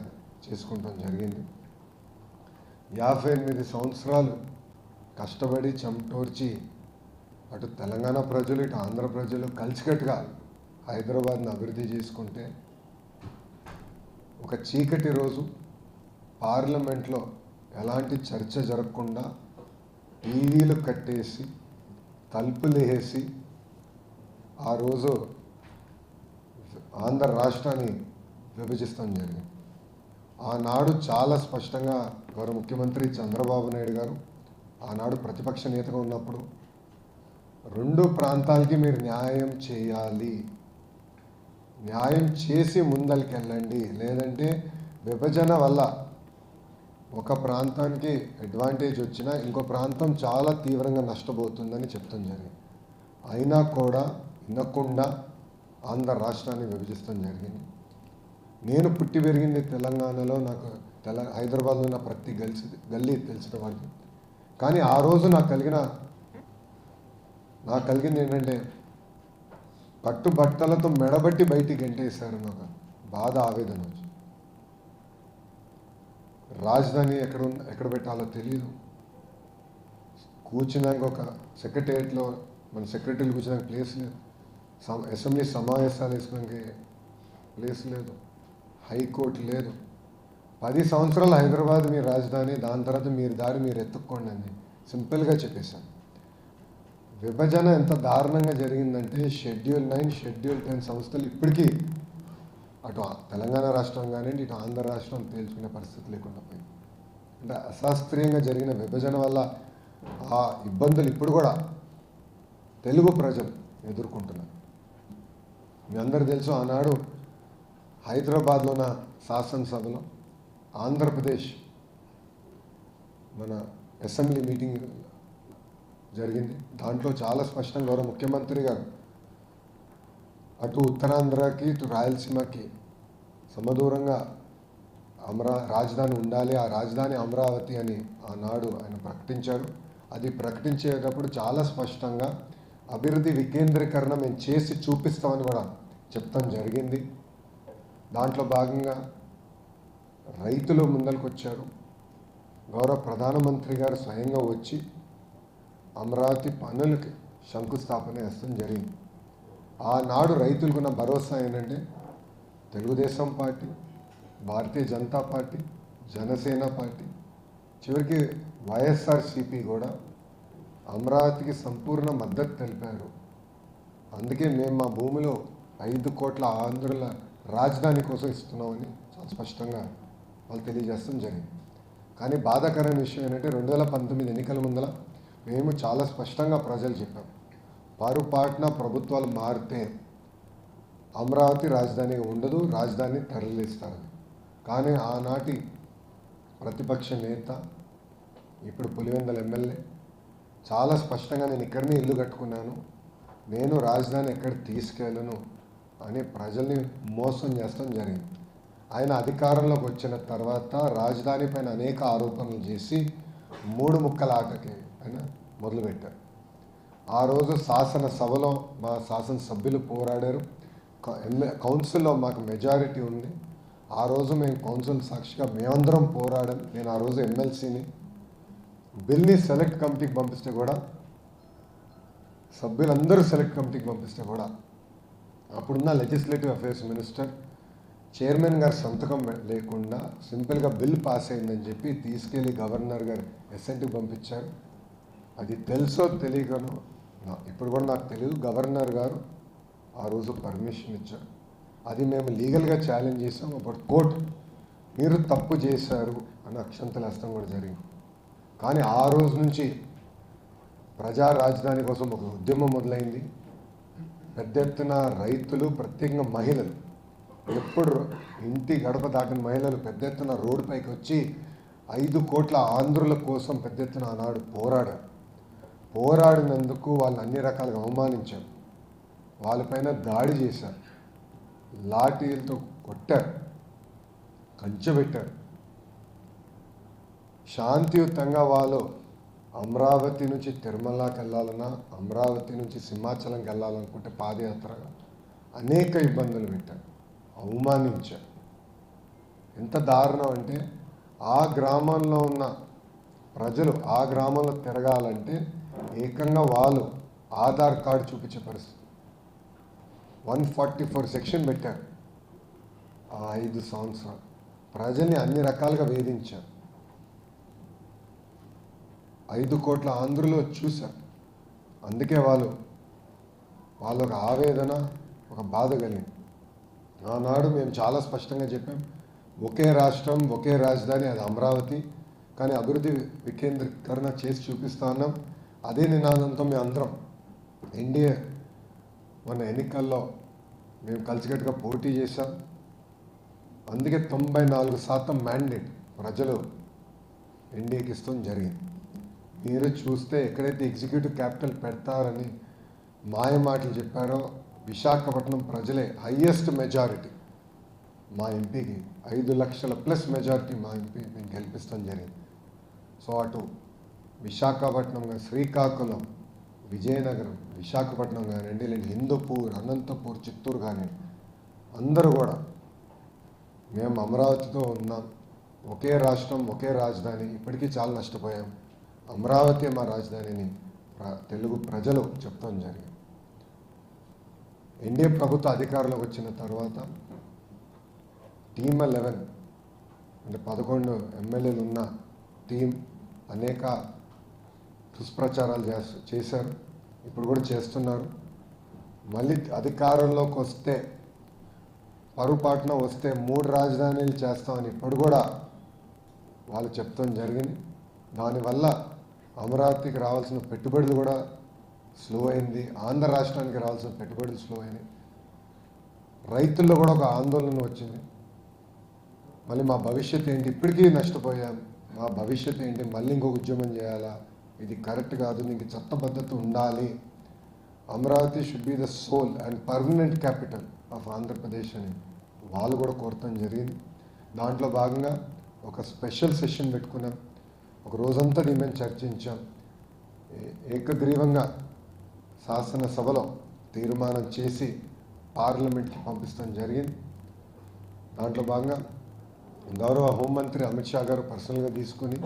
చేసుకుంటాం జరిగింది. 58 సంవత్సరాలు కష్టపడి చెమటోర్చి అటు తెలంగాణ ప్రజలు ఇటు ఆంధ్ర ప్రజలు కలిసికట్టుగా హైదరాబాద్ని అభివృద్ధి చేసుకుంటే, ఒక చీకటి రోజు పార్లమెంట్లో ఎలాంటి చర్చ జరగకుండా టీవీలు కట్టేసి తలుపులు వేసి ఆ రోజు ఆంధ్ర రాష్ట్రాన్ని విభజిస్తాం జరిగింది. ఆనాడు చాలా స్పష్టంగా గౌరవ ముఖ్యమంత్రి చంద్రబాబు నాయుడు గారు ఆనాడు ప్రతిపక్ష నేతగా ఉన్నప్పుడు 2 ప్రాంతాలకి మీరు న్యాయం చేయాలి, న్యాయం చేసి ముందరికెళ్ళండి, లేదంటే విభజన వల్ల ఒక ప్రాంతానికి అడ్వాంటేజ్ వచ్చినా ఇంకో ప్రాంతం చాలా తీవ్రంగా నష్టపోతుందని చెప్తాం జరిగింది. అయినా కూడా వినకుండా ఆంధ్ర రాష్ట్రాన్ని విభజిస్తాం జరిగింది. నేను పుట్టి పెరిగింది తెలంగాణలో, నాకు హైదరాబాద్లో ఉన్న ప్రతి గల్లీ తెలిసిన వాళ్ళు. కానీ ఆ రోజు నాకు కలిగింది ఏంటంటే పట్టుబట్టలతో మెడబట్టి బయటికి గంటేశారు. నాకు బాధ, ఆవేదన వచ్చి రాజధాని ఎక్కడ పెట్టాలో తెలియదు. కూర్చున్నాక ఒక సెక్రటేరియట్లో మన సెక్రటరీలు కూర్చున్నాక ప్లేస్ లేదు, అసెంబ్లీ సమావేశాలు వేసుకోవడానికి ప్లేస్ లేదు, హైకోర్టు లేదు. 10 సంవత్సరాలు హైదరాబాద్ మీ రాజధాని, దాని తర్వాత మీరు దారి మీరు ఎత్తుక్కోండి అని సింపుల్గా చెప్పేశాను. విభజన ఎంత దారుణంగా జరిగిందంటే షెడ్యూల్ 9, షెడ్యూల్ 10 సంస్థలు ఇప్పటికీ అటు తెలంగాణ రాష్ట్రం కానివ్వండి, ఇటు ఆంధ్ర రాష్ట్రం తేల్చుకునే పరిస్థితి లేకుండా పోయింది. అంటే అశాస్త్రీయంగా జరిగిన విభజన వల్ల ఆ ఇబ్బందులు ఇప్పుడు కూడా తెలుగు ప్రజలు ఎదుర్కొంటున్నారు. మీ అందరూ తెలుసు, ఆనాడు హైదరాబాద్లో ఉన్న శాసనసభలో ఆంధ్రప్రదేశ్ మన అసెంబ్లీ మీటింగ్ జరిగింది. దాంట్లో చాలా స్పష్టంగా గౌరవ ముఖ్యమంత్రి గారు అటు ఉత్తరాంధ్రకి ఇటు రాయలసీమకి సమదూరంగా రాజధాని ఉండాలి, ఆ రాజధాని అమరావతి అని ఆనాడు ఆయన ప్రకటించారు. అది ప్రకటించేటప్పుడు చాలా స్పష్టంగా అభివృద్ధి వికేంద్రీకరణ మేము చేసి చూపిస్తామని కూడా చెప్తాం జరిగింది. దాంట్లో భాగంగా రైతులు ముందరికి వచ్చారు. గౌరవ ప్రధానమంత్రి గారు స్వయంగా వచ్చి అమరావతి పనులకి శంకుస్థాపన చేస్తాం జరిగింది. ఆనాడు రైతులకున్న భరోసా ఏంటంటే Telugu Desam party, Bharatiya Janata party, Janasena party, చివరికి వైఎస్ఆర్సీపీ కూడా అమరావతికి సంపూర్ణ మద్దతు తెలిపారు. అందుకే మేము మా భూమిలో 5 కోట్ల ఆంధ్రుల రాజధాని కోసం ఇస్తున్నామని చాలా స్పష్టంగా వాళ్ళు తెలియజేస్తాం జరిగింది. కానీ బాధాకరమైన విషయం ఏంటంటే 2019 ఎన్నికల ముందర మేము చాలా స్పష్టంగా ప్రజలు చెప్పాం, పొరపాటున ప్రభుత్వాలు మారితే అమరావతి రాజధానిగా ఉండదు, రాజధాని తరలిస్తారని. కానీ ఆనాటి ప్రతిపక్ష నేత, ఇప్పుడు పులివెందుల ఎమ్మెల్యే చాలా స్పష్టంగా నేను ఇక్కడనే ఇల్లు కట్టుకున్నాను, నేను రాజధాని ఎక్కడ తీసుకెళ్ళను అని ప్రజల్ని మోసం చేస్తాం జరిగింది. ఆయన అధికారంలోకి వచ్చిన తర్వాత రాజధాని పైన అనేక ఆరోపణలు చేసి 3 ముక్కల ఆటకి ఆయన మొదలుపెట్టారు. ఆ రోజు శాసనసభలో మా శాసనసభ్యులు పోరాడారు, కౌన్సిల్లో మాకు మెజారిటీ ఉంది. ఆ రోజు మేము కౌన్సిల్ సాక్షిగా మేమందరం పోరాడాం. నేను ఆ రోజు ఎమ్మెల్సీని, బిల్ని సెలెక్ట్ కమిటీకి పంపిస్తే కూడా, సభ్యులందరూ సెలెక్ట్ కమిటీకి పంపిస్తే కూడా అప్పుడున్న లెజిస్లేటివ్ అఫేర్స్ మినిస్టర్ చైర్మన్ గారు సంతకం లేకుండా సింపుల్గా బిల్ పాస్ అయిందని చెప్పి తీసుకెళ్ళి గవర్నర్ గారు ఎస్ఎన్టీకి పంపించారు. అది తెలుసో తెలియకనో ఇప్పుడు కూడా నాకు తెలియదు, గవర్నర్ గారు ఆ రోజు పర్మిషన్ ఇచ్చారు. అది మేము లీగల్గా ఛాలెంజ్ చేసాం. అప్పుడు కోర్టు మీరు తప్పు చేశారు అని అక్షంతలు వేస్తాం కూడా జరిగింది. కానీ ఆ రోజు నుంచి ప్రజా రాజధాని కోసం ఒక ఉద్యమం మొదలైంది. పెద్ద ఎత్తున రైతులు, ప్రత్యేకంగా మహిళలు, ఎప్పుడు ఇంటి గడప దాటిన మహిళలు పెద్ద ఎత్తున రోడ్డుపైకి వచ్చి 5 కోట్ల ఆంధ్రుల కోసం పెద్ద ఎత్తున ఆనాడు పోరాడినందుకు వాళ్ళు అన్ని రకాలుగా అవమానించారు, వాళ్ళపైన దాడి చేశారు, లాఠీలతో కొట్టారు, కంచెబెట్టారు. శాంతియుతంగా వాళ్ళు అమరావతి నుంచి తిరుమలకి వెళ్ళాలన్నా, అమరావతి నుంచి సింహాచలంకి వెళ్ళాలనుకుంటే పాదయాత్రగా అనేక ఇబ్బందులు పెట్టారు, అవమానించారు. ఎంత దారుణం అంటే ఆ గ్రామంలో ఉన్న ప్రజలు ఆ గ్రామంలో తిరగాలంటే ఏకంగా వాళ్ళు ఆధార్ కార్డు చూపించే పరిస్థితి. 144 సెక్షన్ పెట్టారు. ఆ 5 సంవత్సరాలు ప్రజల్ని అన్ని రకాలుగా వేధించారు. 5 కోట్ల ఆంధ్రులు చూశారు. అందుకే వాళ్ళొక ఆవేదన, ఒక బాధ కలిగింది. ఆనాడు మేము చాలా స్పష్టంగా చెప్పాం, ఒకే రాష్ట్రం, ఒకే రాజధాని, అది అమరావతి. కానీ అభివృద్ధి వికేంద్రీకరణ చేసి చూపిస్తా ఉన్నాం. అదే నినాదంతో మేము అందరం ఎన్డీఏ మన ఎన్నికల్లో మేము కలిసికట్టుగా పోటీ చేశాం. అందుకే 94% మ్యాండేట్ ప్రజలు ఎన్డీఏకి ఇస్తాం జరిగింది. మీరు చూస్తే ఎక్కడైతే ఎగ్జిక్యూటివ్ క్యాపిటల్ పెడతారని మాయ మాటలు చెప్పారో, విశాఖపట్నం ప్రజలే హయ్యెస్ట్ మెజారిటీ మా ఎంపీకి 5 లక్షల ప్లస్ మెజారిటీ మా ఎంపీ మేము గెలిపిస్తాం జరిగింది. సో అటు విశాఖపట్నం కానీ, శ్రీకాకుళం, విజయనగరం, విశాఖపట్నం కానివ్వండి, లేదా హిందూపూర్, అనంతపూర్, చిత్తూరు కానివ్వండి, అందరూ కూడా మేము అమరావతితో ఉన్నాం. ఒకే రాష్ట్రం, ఒకే రాజధాని. ఇప్పటికీ చాలా నష్టపోయాం. అమరావతి మా రాజధానిని తెలుగు ప్రజలు చెప్తాం జరిగింది. ఎన్డీఏ ప్రభుత్వ అధికారంలోకి వచ్చిన తర్వాత టీమ్ 11 అంటే 11 ఎమ్మెల్యేలు ఉన్న టీం అనేక దుష్ప్రచారాలు చేశారు. ఇప్పుడు కూడా చేస్తున్నారు. మళ్ళీ అధికారంలోకి వస్తే, పరుపాటున వస్తే 3 రాజధానులు చేస్తామని ఇప్పుడు కూడా వాళ్ళు చెప్తాం జరిగింది. దానివల్ల అమరావతికి రావాల్సిన పెట్టుబడులు కూడా స్లో అయింది. ఆంధ్ర రాష్ట్రానికి రావాల్సిన పెట్టుబడులు స్లో అయినాయి. రైతుల్లో కూడా ఒక ఆందోళన వచ్చింది. మళ్ళీ మా భవిష్యత్తు ఏంటి, ఇప్పటికీ నష్టపోయాం, మా భవిష్యత్తు ఏంటి, మళ్ళీ ఇంకొక ఉద్యమం చేయాలా, ఇది కరెక్ట్ కాదు, దీనికి చట్టబద్ధత ఉండాలి, Amaravati should be the sole and permanent capital of Andhra Pradesh అని వాళ్ళు కూడా కోరటం జరిగింది. దాంట్లో భాగంగా ఒక స్పెషల్ సెషన్ పెట్టుకున్నాం. ఒక రోజంతా దీని మీద చర్చించాం. ఏకగ్రీవంగా శాసనసభలో తీర్మానం చేసి పార్లమెంట్కి పంపిస్తాం జరిగింది. దాంట్లో భాగంగా గౌరవ హోంమంత్రి అమిత్ షా గారు పర్సనల్గా తీసుకుని,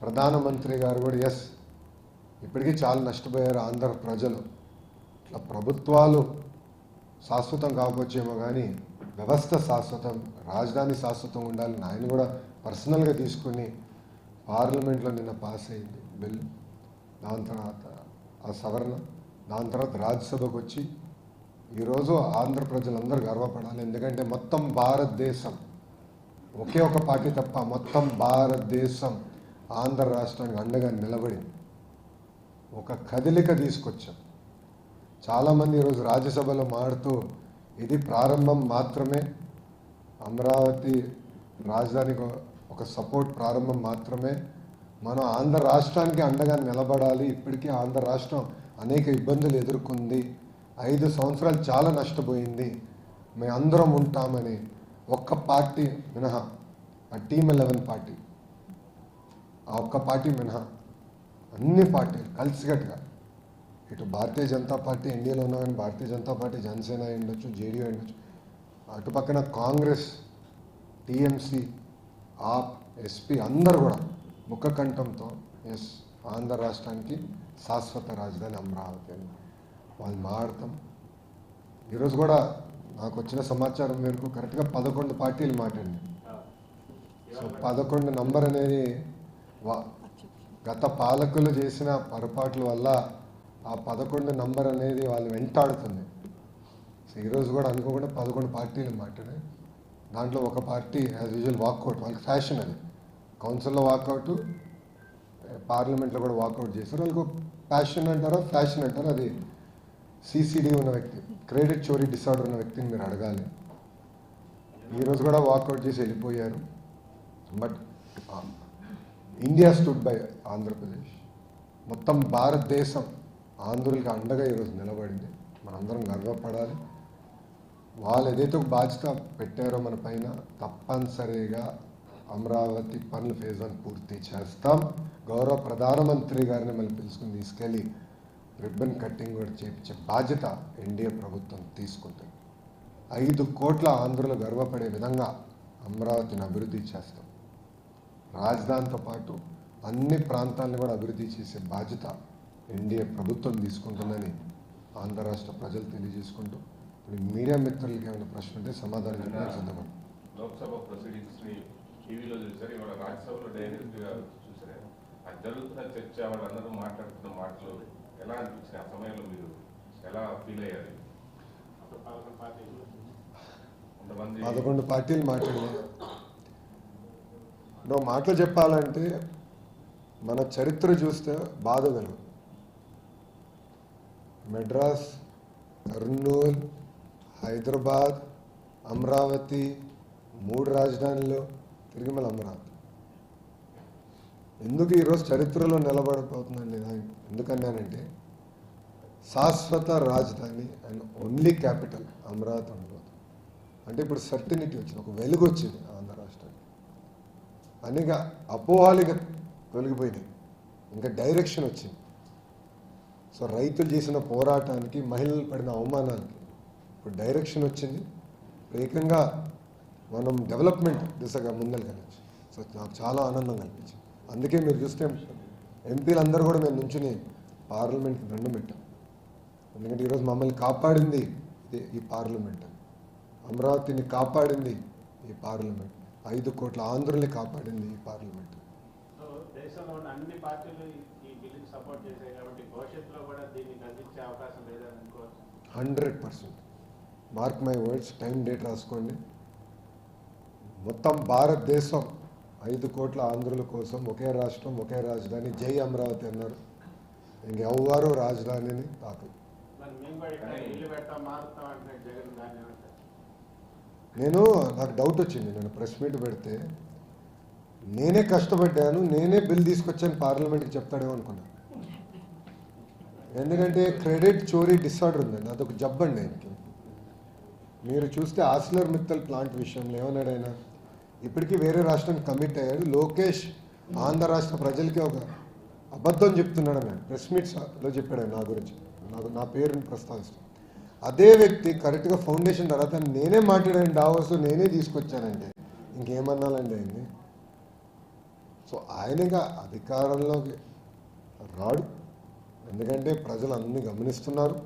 ప్రధానమంత్రి గారు కూడా ఇప్పటికీ చాలా నష్టపోయారు ఆంధ్ర ప్రజలు. ఇట్లా ప్రభుత్వాలు శాశ్వతం కాకపోవచ్చేమో కానీ వ్యవస్థ శాశ్వతం, రాజధాని శాశ్వతం ఉండాలని ఆయన కూడా పర్సనల్గా తీసుకుని పార్లమెంట్లో నిన్న పాస్ అయింది బిల్. దాని తర్వాత ఆ సవరణ, దాని తర్వాత రాజ్యసభకు వచ్చి ఈరోజు ఆంధ్ర ప్రజలందరూ గర్వపడాలి. ఎందుకంటే మొత్తం భారతదేశం, ఒకే ఒక పార్టీ తప్ప మొత్తం భారతదేశం ఆంధ్ర రాష్ట్రానికి అండగా నిలబడి ఒక కదలిక తీసుకొచ్చాం. చాలామంది ఈరోజు రాజ్యసభలో మాడుతూ ఇది ప్రారంభం మాత్రమే, అమరావతి రాజధానికి ఒక సపోర్ట్ ప్రారంభం మాత్రమే, మనం ఆంధ్ర రాష్ట్రానికి అండగా నిలబడాలి. ఇప్పటికీ ఆంధ్ర రాష్ట్రం అనేక ఇబ్బందులు ఎదుర్కొంది, 5 సంవత్సరాలు చాలా నష్టపోయింది, మేము అందరం ఉంటామని ఒక్క పార్టీ మినహా, ఆ టీమ్ 11 పార్టీ, ఆ ఒక్క పార్టీ మినహా అన్ని పార్టీలు కలిసికట్టుగా, ఇటు భారతీయ జనతా పార్టీ ఎన్డీఏలో ఉన్నా కానీ భారతీయ జనతా పార్టీ, జనసేన ఉండొచ్చు, జేడీయూ ఉండొచ్చు, అటు పక్కన కాంగ్రెస్, టీఎంసీ, ఆప్, ఎస్పీ అందరూ కూడా ముఖకంఠంతో ఎస్ ఆంధ్ర రాష్ట్రానికి శాశ్వత రాజధాని అమరావతి అని వాళ్ళు మాడతాం. ఈరోజు కూడా నాకు వచ్చిన సమాచారం మేరకు కరెక్ట్గా 11 పార్టీలు మాట్లాడింది. సో 11 నంబర్ అనేది గత పాలకులు చేసిన పొరపాట్ల వల్ల ఆ 11 నంబర్ అనేది వాళ్ళు వెంటాడుతుంది. సో ఈరోజు కూడా అనుకోకుండా 11 పార్టీలు మాట్లాడాయి. దాంట్లో ఒక పార్టీ యాజ్ యూజువల్ వాకౌట్, వాళ్ళకి ఫ్యాషన్ అది, కౌన్సిల్లో వాకౌట్, పార్లమెంట్లో కూడా వాకౌట్ చేశారు. వాళ్ళకు ప్యాషన్ అంటారా ఫ్యాషన్ అంటారా, అది సిసిడి ఉన్న వ్యక్తి, క్రెడిట్ చోరీ డిసార్డర్ ఉన్న వ్యక్తిని మీరు అడగాలి. ఈరోజు కూడా వాకౌట్ చేసి వెళ్ళిపోయారు. But India stood by Andhra Pradesh, మొత్తం భారతదేశం ఆంధ్రులకి అండగా ఈరోజు నిలబడింది. మనందరం గర్వపడాలి. వాళ్ళు ఏదైతే ఒక బాధ్యత పెట్టారో మన పైన, తప్పనిసరిగా అమరావతి పనులు ఫేజ్ 1 పూర్తి చేస్తాం. గౌరవ ప్రధానమంత్రి గారిని మళ్ళీ పిలుచుకుని తీసుకెళ్ళి రిబ్బన్ కట్టింగ్ కూడా చేయించే బాధ్యత ఎన్డీఏ ప్రభుత్వం తీసుకుంటుంది. 5 కోట్ల ఆంధ్రులు గర్వపడే విధంగా అమరావతిని అభివృద్ధి చేస్తాం. రాజధానితో పాటు అన్ని ప్రాంతాలను కూడా అభివృద్ధి చేసే బాధ్యత ఎన్డీఏ ప్రభుత్వం తీసుకుంటుందని ఆంధ్ర రాష్ట్ర ప్రజలు తెలియజేసుకుంటూ, ఇప్పుడు మీడియా మిత్రులకి ఏమైనా ప్రశ్న ఉంటే సమాధానం చెప్పడానికి సిద్ధమని. లోక్సభ ప్రొసీడింగ్స్ ని టీవీలో చూసారు, ఇవాళ రాజ్యసభలో డైరెక్ట్ గా చూసారు. అది జరుగుతున్న చర్చ వాళ్ళందరూ మాట్లాడుతున్న మాటలు ఎలా అనిపించింది? ఆ సమయంలో మీరు ఎలా ఫీల్ అయ్యారు? 11 పార్టీలు మాట్లాడినాయి. నువ్వు మాటలు చెప్పాలంటే మన చరిత్ర చూస్తే బాధ కలుగు. మెడ్రాస్, కర్నూలు, హైదరాబాద్, అమరావతి, 3 రాజధానులు, తిరిగి మళ్ళీ అమరావతి. ఎందుకు ఈరోజు చరిత్రలో నిలబడిపోతుందండి? ఎందుకన్నానంటే శాశ్వత రాజధాని అండ్ ఓన్లీ క్యాపిటల్ అమరావతి ఉండబోతుంది. అంటే ఇప్పుడు సర్టినిటీ వచ్చింది, ఒక వెలుగు వచ్చింది ఆంధ్ర రాష్ట్రానికి. అనేక అపోహాలు ఇక తొలగిపోయినాయి, ఇంకా డైరెక్షన్ వచ్చింది. సో రైతులు చేసిన పోరాటానికి, మహిళలు పడిన అవమానానికి ఇప్పుడు డైరెక్షన్ వచ్చింది. ఏకంగా మనం డెవలప్మెంట్ దిశగా ముందరికి వెళ్ళచ్చు. సో నాకు చాలా ఆనందం కనిపించింది. అందుకే మీరు చూస్తే ఎంపీలందరూ కూడా మేము నుంచుని పార్లమెంట్కి దండం పెట్టాం. ఎందుకంటే ఈరోజు మమ్మల్ని కాపాడింది ఈ పార్లమెంట్, అమరావతిని కాపాడింది ఈ పార్లమెంట్, 5 కోట్ల ఆంధ్రుల్ని కాపాడింది ఈ పార్లమెంట్. దేశంలో ఉన్న అన్ని పార్టీలు ఈ బిల్లుకి సపోర్ట్ చేశాయి కాబట్టి భవిష్యత్తులో కూడా దీన్ని అందించే అవకాశం లేదని అనుకోవచ్చు. 100%. Mark my words, time date రాసుకోండి. మొత్తం భారతదేశం 5 కోట్ల ఆంధ్రుల కోసం ఒకే రాష్ట్రం, ఒకే రాజధాని, జై అమరావతి అన్నారు. ఇంకెవ్వరూ రాజధానిని తాకలు. నాకు డౌట్ వచ్చింది, నేను ప్రెస్ మీట్ పెడితే నేనే కష్టపడ్డాను, నేనే బిల్ తీసుకొచ్చాను పార్లమెంట్కి చెప్తాడేమో అనుకున్నాను. ఎందుకంటే క్రెడిట్ చోరీ డిసార్డర్ ఉందండి, అదొక జబ్బండి ఆయనకి. మీరు చూస్తే ఆర్సిలర్ మిత్తల్ ప్లాంట్ విషయంలో ఏమన్నాడు ఆయన? ఇప్పటికీ వేరే రాష్ట్రానికి కమిట్ అయ్యాడు. లోకేష్ ఆంధ్ర రాష్ట్ర ప్రజలకి ఒక అబద్ధం చెప్తున్నాడు అని ప్రెస్ మీట్స్లో చెప్పాడు ఆయన నా గురించి, నా పేరుని ప్రస్తావిస్తాను. అదే వ్యక్తి కరెక్ట్గా ఫౌండేషన్ తర్వాత నేనే మాట్లాడాను, డావోస్ నేనే తీసుకొచ్చానంటే ఇంకేమన్నాలండి ఆయన్ని? సో ఆయనగా అధికారంలోకి రాడు, ఎందుకంటే ప్రజలు అన్ని గమనిస్తున్నారు.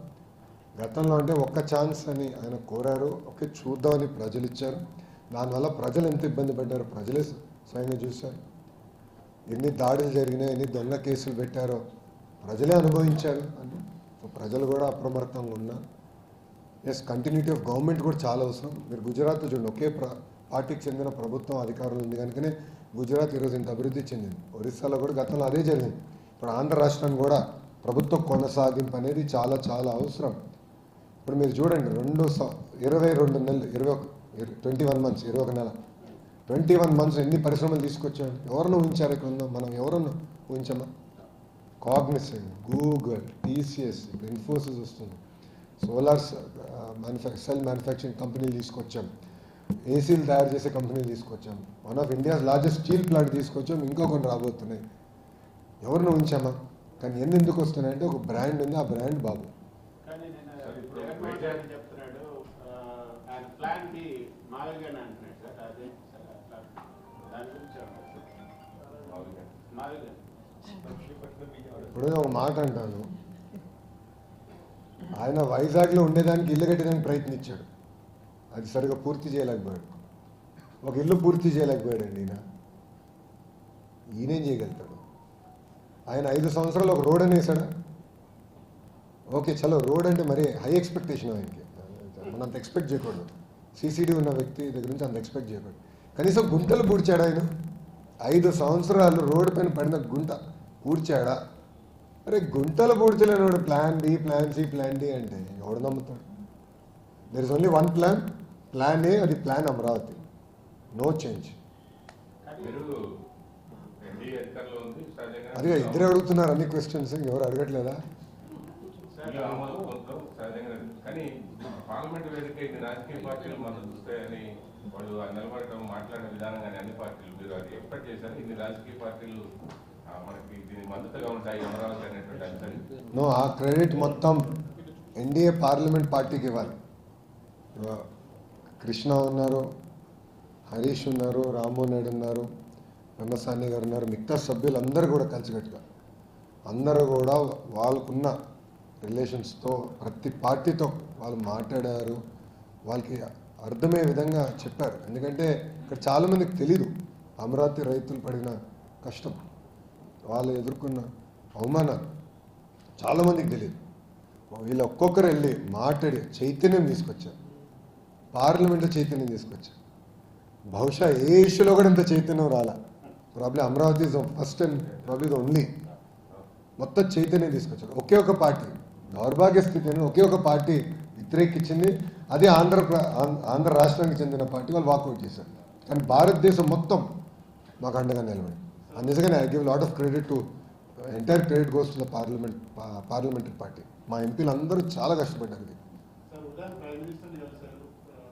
గతంలో అంటే ఒక్క ఛాన్స్ అని ఆయన కోరారు, ఓకే చూద్దామని ప్రజలు ఇచ్చారు. దానివల్ల ప్రజలు ఎంత ఇబ్బంది పడ్డారో ప్రజలే స్వయంగా చూశారు. ఎన్ని దాడులు జరిగినాయి, ఎన్ని దొంగ కేసులు పెట్టారో ప్రజలే అనుభవించారు అని. సో ప్రజలు కూడా అప్రమత్తంగా ఉన్నారు. ఎస్, కంటిన్యూటీ ఆఫ్ గవర్నమెంట్ కూడా చాలా అవసరం. మీరు గుజరాత్ చూడండి, ఒకే పార్టీకి చెందిన ప్రభుత్వం అధికారంలో ఉంది కనుకనే గుజరాత్ ఈరోజు ఇంత అభివృద్ధి చెందింది. ఒరిస్సాలో కూడా గతంలో అదే జరిగింది. ఇప్పుడు ఆంధ్ర రాష్ట్రాన్ని కూడా ప్రభుత్వ కొనసాగింపు అనేది చాలా చాలా అవసరం. ఇప్పుడు మీరు చూడండి, 22 నెలలు 21 మంత్స్ 21 నెల 21 మంత్స్ ఎన్ని పరిశ్రమలు తీసుకొచ్చాడు? ఎవరినో ఊహించారు? ఇక్కడ ఉందో మనం ఎవరన్నా ఊహించామా? కాగ్నిసెంట్, గూగుల్, టీసీఎస్, ఇప్పుడు ఇన్ఫోసిస్ వస్తుంది, సోలార్ సెల్ మ్యానుఫ్యాక్చరింగ్ కంపెనీలు తీసుకొచ్చాం, ఏసీలు తయారు చేసే కంపెనీలు తీసుకొచ్చాం, one of India's largest steel plant తీసుకొచ్చాం, ఇంకో కొన్ని రాబోతున్నాయి. ఎవరిని ఉంచామా? కానీ ఎన్ని ఎందుకు వస్తున్నాయంటే ఒక బ్రాండ్ ఉంది, ఆ బ్రాండ్ బాబు. కానీ నేను జగన్మోహన్ రెడ్డి చెప్తున్నాడు ఆయన ప్లాన్ బి మావిగానే అంటున్నాడు సార్. అదే దాని గురించి మావిగా ఇప్పుడు ఒక మాట అంటాను, ఆయన వైజాగ్లో ఉండేదానికి ఇల్లు కట్టడానికి ప్రయత్నించాడు, అది సరిగా పూర్తి చేయలేకపోయాడు. ఒక ఇల్లు పూర్తి చేయలేకపోయాడండి ఈయనేం చేయగలుగుతాడు? ఆయన 5 సంవత్సరాలు ఒక రోడ్ అనేసాడా? ఓకే చలో, రోడ్ అంటే మరి హై ఎక్స్పెక్టేషన్ ఆయనకి, మనం అంత ఎక్స్పెక్ట్ చేయకూడదు. సిసిడి ఉన్న వ్యక్తి దగ్గర నుంచి అంత ఎక్స్పెక్ట్ చేయకూడదు. కనీసం గుంటలు పూడ్చాడు ఆయన. 5 సంవత్సరాలు రోడ్డు పైన పడిన గుంట పూడ్చాడా? అరే గుంటలు పూడ్చలేనివాడు plan B, plan C, plan D అంటే ఎవడు నమ్ముతాడు? There is only one plan, plan A, అది ప్లాన్ అమరావతి, నో చేంజ్. అదే ఇద్దరే అడుగుతున్నారు అన్ని క్వశ్చన్స్, ఎవరు అడగట్లేదా? కానీ పార్లమెంట్ వేదిక ఇన్ని రాజకీయ పార్టీలు మనం చూస్తాయని వాళ్ళు నిలబడటం, మాట్లాడిన విధానం కానీ అన్ని పార్టీలు మీరు అది ఎక్స్పెక్ట్ చేశారు? ఇన్ని రాజకీయ పార్టీలు మనకి దీనికి మద్దతుగా ఉంటాయి అమరావతి అనేటువంటి అంశాన్ని. నో, ఆ క్రెడిట్ మొత్తం ఎన్డీఏ పార్లమెంట్ పార్టీకి ఇవ్వాలి. కృష్ణ ఉన్నారు, హరీష్ ఉన్నారు, రామ్మోహన్ నాయుడు ఉన్నారు, వెమ్మసాని గారు ఉన్నారు, మిగతా సభ్యులందరూ కూడా కలిసికట్టుగా అందరూ కూడా వాళ్ళకున్న రిలేషన్స్తో ప్రతి పార్టీతో వాళ్ళు మాట్లాడారు, వాళ్ళకి అర్థమయ్యే విధంగా చెప్పారు. ఎందుకంటే ఇక్కడ చాలామందికి తెలీదు అమరావతి రైతులు పడిన కష్టం. వాళ్ళు ఎదుర్కొన్న అవమానాలు చాలామందికి తెలియదు. వీళ్ళు ఒక్కొక్కరు వెళ్ళి మాట్లాడి చైతన్యం తీసుకొచ్చారు, పార్లమెంట్లో చైతన్యం తీసుకొచ్చారు. బహుశా ఏ ఇష్యూలో కూడా ఇంత చైతన్యం రాలా. Probably Amaravati is first and probably the only. మొత్తం చైతన్యం తీసుకొచ్చారు. ఒకే ఒక పార్టీ దౌర్భాగ్య స్థితిని ఒకే ఒక పార్టీ వ్యతిరేకించింది, అది ఆంధ్ర రాష్ట్రానికి చెందిన పార్టీ. వాళ్ళు వాకౌట్ చేశారు. కానీ భారతదేశం మొత్తం మాకు అండగా నిలబడి. అండ్ నిజంగానే I give lot of credit to entire credit goes to the parliamentary party. మా ఎంపీలు అందరూ చాలా కష్టపడ్డారు. ఇది సార్ ఉదయం ప్రైమ్ మినిస్టర్ కలిసారు.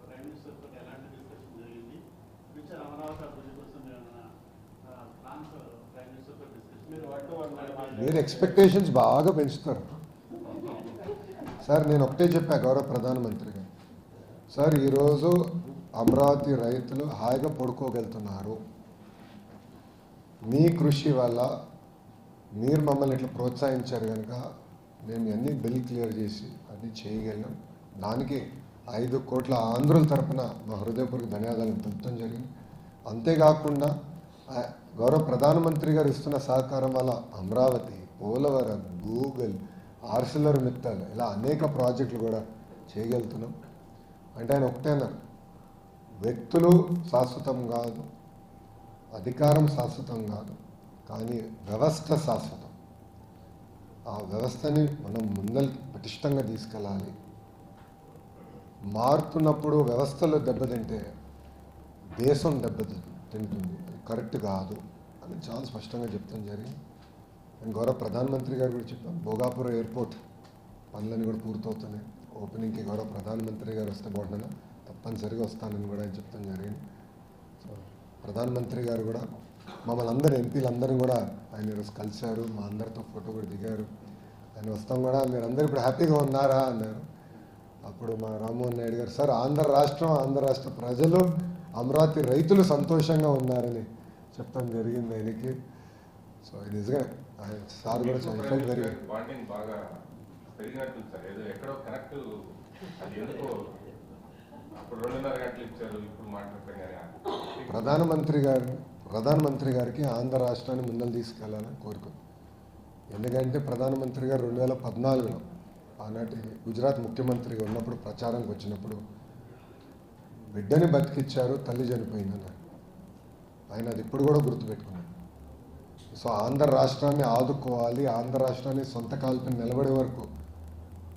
ప్రైమ్ మినిస్టర్తో ఎలాంటి డిస్కషన్ జరిగింది? ఫ్యూచర్ అమరావతి అభివృద్ధి కోసం ఏమైనా ప్లాన్స్ ప్రైమ్ మినిస్టర్తో డిస్కషన్? మీరు ఎక్స్పెక్టేషన్స్ బాగా పెంచుతారు సార్. నేను ఒకటే చెప్పా గౌరవ ప్రధానమంత్రి గారు, సార్ ఈరోజు అమరావతి రైతులు హాయిగా పడుకోగలుగుతున్నారు. మీ కృషి వల్ల మీరు మమ్మల్ని ఇట్లా ప్రోత్సహించారు కనుక మేము అన్ని బిల్ క్లియర్ చేసి అన్నీ చేయగలిగాం. దానికి 5 కోట్ల ఆంధ్రుల తరఫున మా హృదయపూర్వక ధన్యవాదాలు తెలుపడం జరిగింది. అంతేకాకుండా గౌరవ ప్రధానమంత్రి గారు ఇస్తున్న సహకారం వల్ల అమరావతి, పోలవరం, గూగుల్, ఆర్సిలర్ మిత్తల్ ఇలా అనేక ప్రాజెక్టులు కూడా చేయగలుగుతున్నాం. అంటే ఆయన ఒకటే అన్నారు, వ్యక్తులు శాశ్వతం కాదు, అధికారం శాశ్వతం కాదు, కానీ వ్యవస్థ శాశ్వతం. ఆ వ్యవస్థని మనం ముందరికి పటిష్టంగా తీసుకెళ్ళాలి. మారుతున్నప్పుడు వ్యవస్థలో దెబ్బతింటే దేశం దెబ్బతింటుంది, అది కరెక్ట్ కాదు అని చాలా స్పష్టంగా చెప్తాం జరిగింది. నేను గౌరవ ప్రధానమంత్రి గారు కూడా చెప్పాను, భోగాపురం ఎయిర్పోర్ట్ పనులన్నీ కూడా పూర్తవుతున్నాయి. ఓపెనింగ్కి గౌరవ ప్రధానమంత్రి గారు వస్తే బాగుంటుందా, తప్పనిసరిగా వస్తానని కూడా ఆయన చెప్తాం జరిగింది. సో ప్రధానమంత్రి గారు కూడా మమ్మల్ని అందరూ ఎంపీలందరూ కూడా ఆయన ఈరోజు కలిశారు, మా అందరితో ఫోటో కూడా దిగారు. ఆయన వస్తాం కూడా మీరు అందరూ ఇప్పుడు హ్యాపీగా ఉన్నారా అన్నారు. అప్పుడు మా రామ్మోహన్ నాయుడు గారు, సార్ ఆంధ్ర రాష్ట్ర ప్రజలు, అమరావతి రైతులు సంతోషంగా ఉన్నారని చెప్తాం జరిగింది ఆయనకి. సో ఇది నిజంగా ఆయన సార్ కూడా చాలా వెరీ బాండింగ్ బాగా పెరిగినట్టు సార్. ఏదో ఎక్కడో కనెక్ట్, అది ఎందుకో అప్పుడు 2.5 గంటలు ఇచ్చారు, ఇప్పుడు మాట్లాడతాం. ప్రధానమంత్రి గారికి ఆంధ్ర రాష్ట్రాన్ని ముందలు తీసుకెళ్లాలని కోరుకుంది. ఎందుకంటే ప్రధానమంత్రి గారు 2014లో ఆనాటి గుజరాత్ ముఖ్యమంత్రిగా ఉన్నప్పుడు ప్రచారానికి వచ్చినప్పుడు బిడ్డని బతికిచ్చారు, తల్లి చనిపోయిందన్నారు. ఆయన అది ఇప్పుడు కూడా గుర్తుపెట్టుకున్నాడు. సో ఆంధ్ర రాష్ట్రాన్ని ఆదుకోవాలి, ఆంధ్ర రాష్ట్రాన్ని సొంత కాల్పై నిలబడే వరకు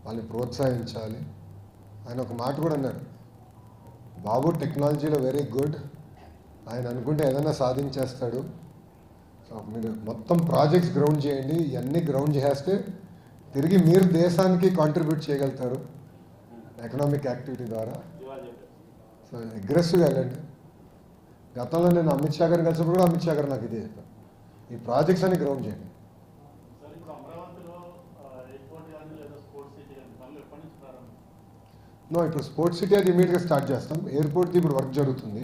వాళ్ళని ప్రోత్సహించాలి. ఆయన ఒక మాట కూడా అన్నారు, బాబు టెక్నాలజీలో వెరీ గుడ్, ఆయన అనుకుంటే ఏదైనా సాధించేస్తాడు. సో మీరు మొత్తం ప్రాజెక్ట్స్ గ్రౌండ్ చేయండి, ఇవన్నీ గ్రౌండ్ చేస్తే తిరిగి మీరు దేశానికి కాంట్రిబ్యూట్ చేయగలుగుతారు ఎకనామిక్ యాక్టివిటీ ద్వారా. సో అగ్రెసివ్గా వెళ్ళండి. గతంలో నేను అమిత్ షా గారిని కలిసినప్పుడు కూడా అమిత్ షా గారు నాకు ఇదే చెప్పారు, ఈ ప్రాజెక్ట్స్ అన్ని గ్రౌండ్ చేయండి. నో, ఇప్పుడు స్పోర్ట్స్ సిటీ అది ఇమీడియట్గా స్టార్ట్ చేస్తాం. ఎయిర్పోర్ట్కి ఇప్పుడు వర్క్ జరుగుతుంది.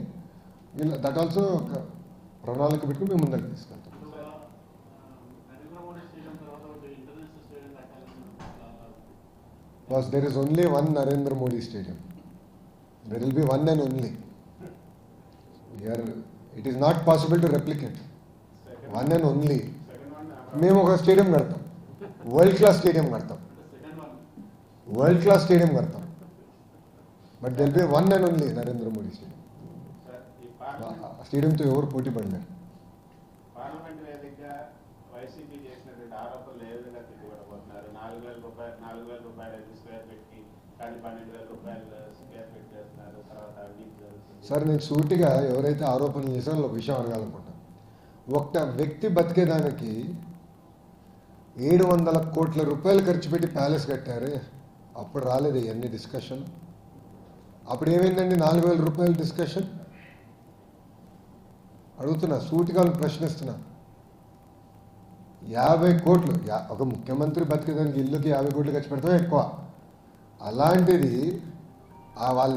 దట్ ఆల్సో ఒక ప్రణాళిక పెట్టుకుని మేము ముందరికి తీసుకెళ్తాం. Because there is only one Narendra Modi stadium. There will be one and only. It is not possible to replicate. One and only. మేము ఒక స్టేడియం కడతాం, వరల్డ్ క్లాస్ స్టేడియం కడతాం, but there be one and only Narendra Modi stadium. స్టేడియంతో ఎవరు పోటీ పడలేరు. Parliament వేదికగా YCP చేసినటువంటి ఆరోపణలు ఏ విధంగా తిరిగిపడబోతున్నారు? 4,000 రూపాయలు స్క్వేర్ ఫీట్కి, కానీ 12,000 రూపాయలు స్క్వేర్ ఫీట్ చేస్తున్నారు. తర్వాత అవినీతి జరుగుతుంది. సార్ నేను సూటిగా ఎవరైతే ఆరోపణలు చేశారో ఒక విషయం అడగాలనుకుంటాను. ఒక వ్యక్తి బతికేదానికి 700 కోట్ల రూపాయలు ఖర్చు పెట్టి ప్యాలెస్ కట్టారే, అప్పుడు రాలేదు ఇవన్నీ డిస్కషన్. అప్పుడు ఏమైందండి 4,000 రూపాయల డిస్కషన్? అడుగుతున్నా, సూటిగా ప్రశ్నిస్తున్నా. 50 కోట్లు ఒక ముఖ్యమంత్రి బతికేదానికి ఇల్లుకి 50 కోట్లు ఖర్చు పెడతాం ఎక్కువ. అలాంటిది వాళ్ళ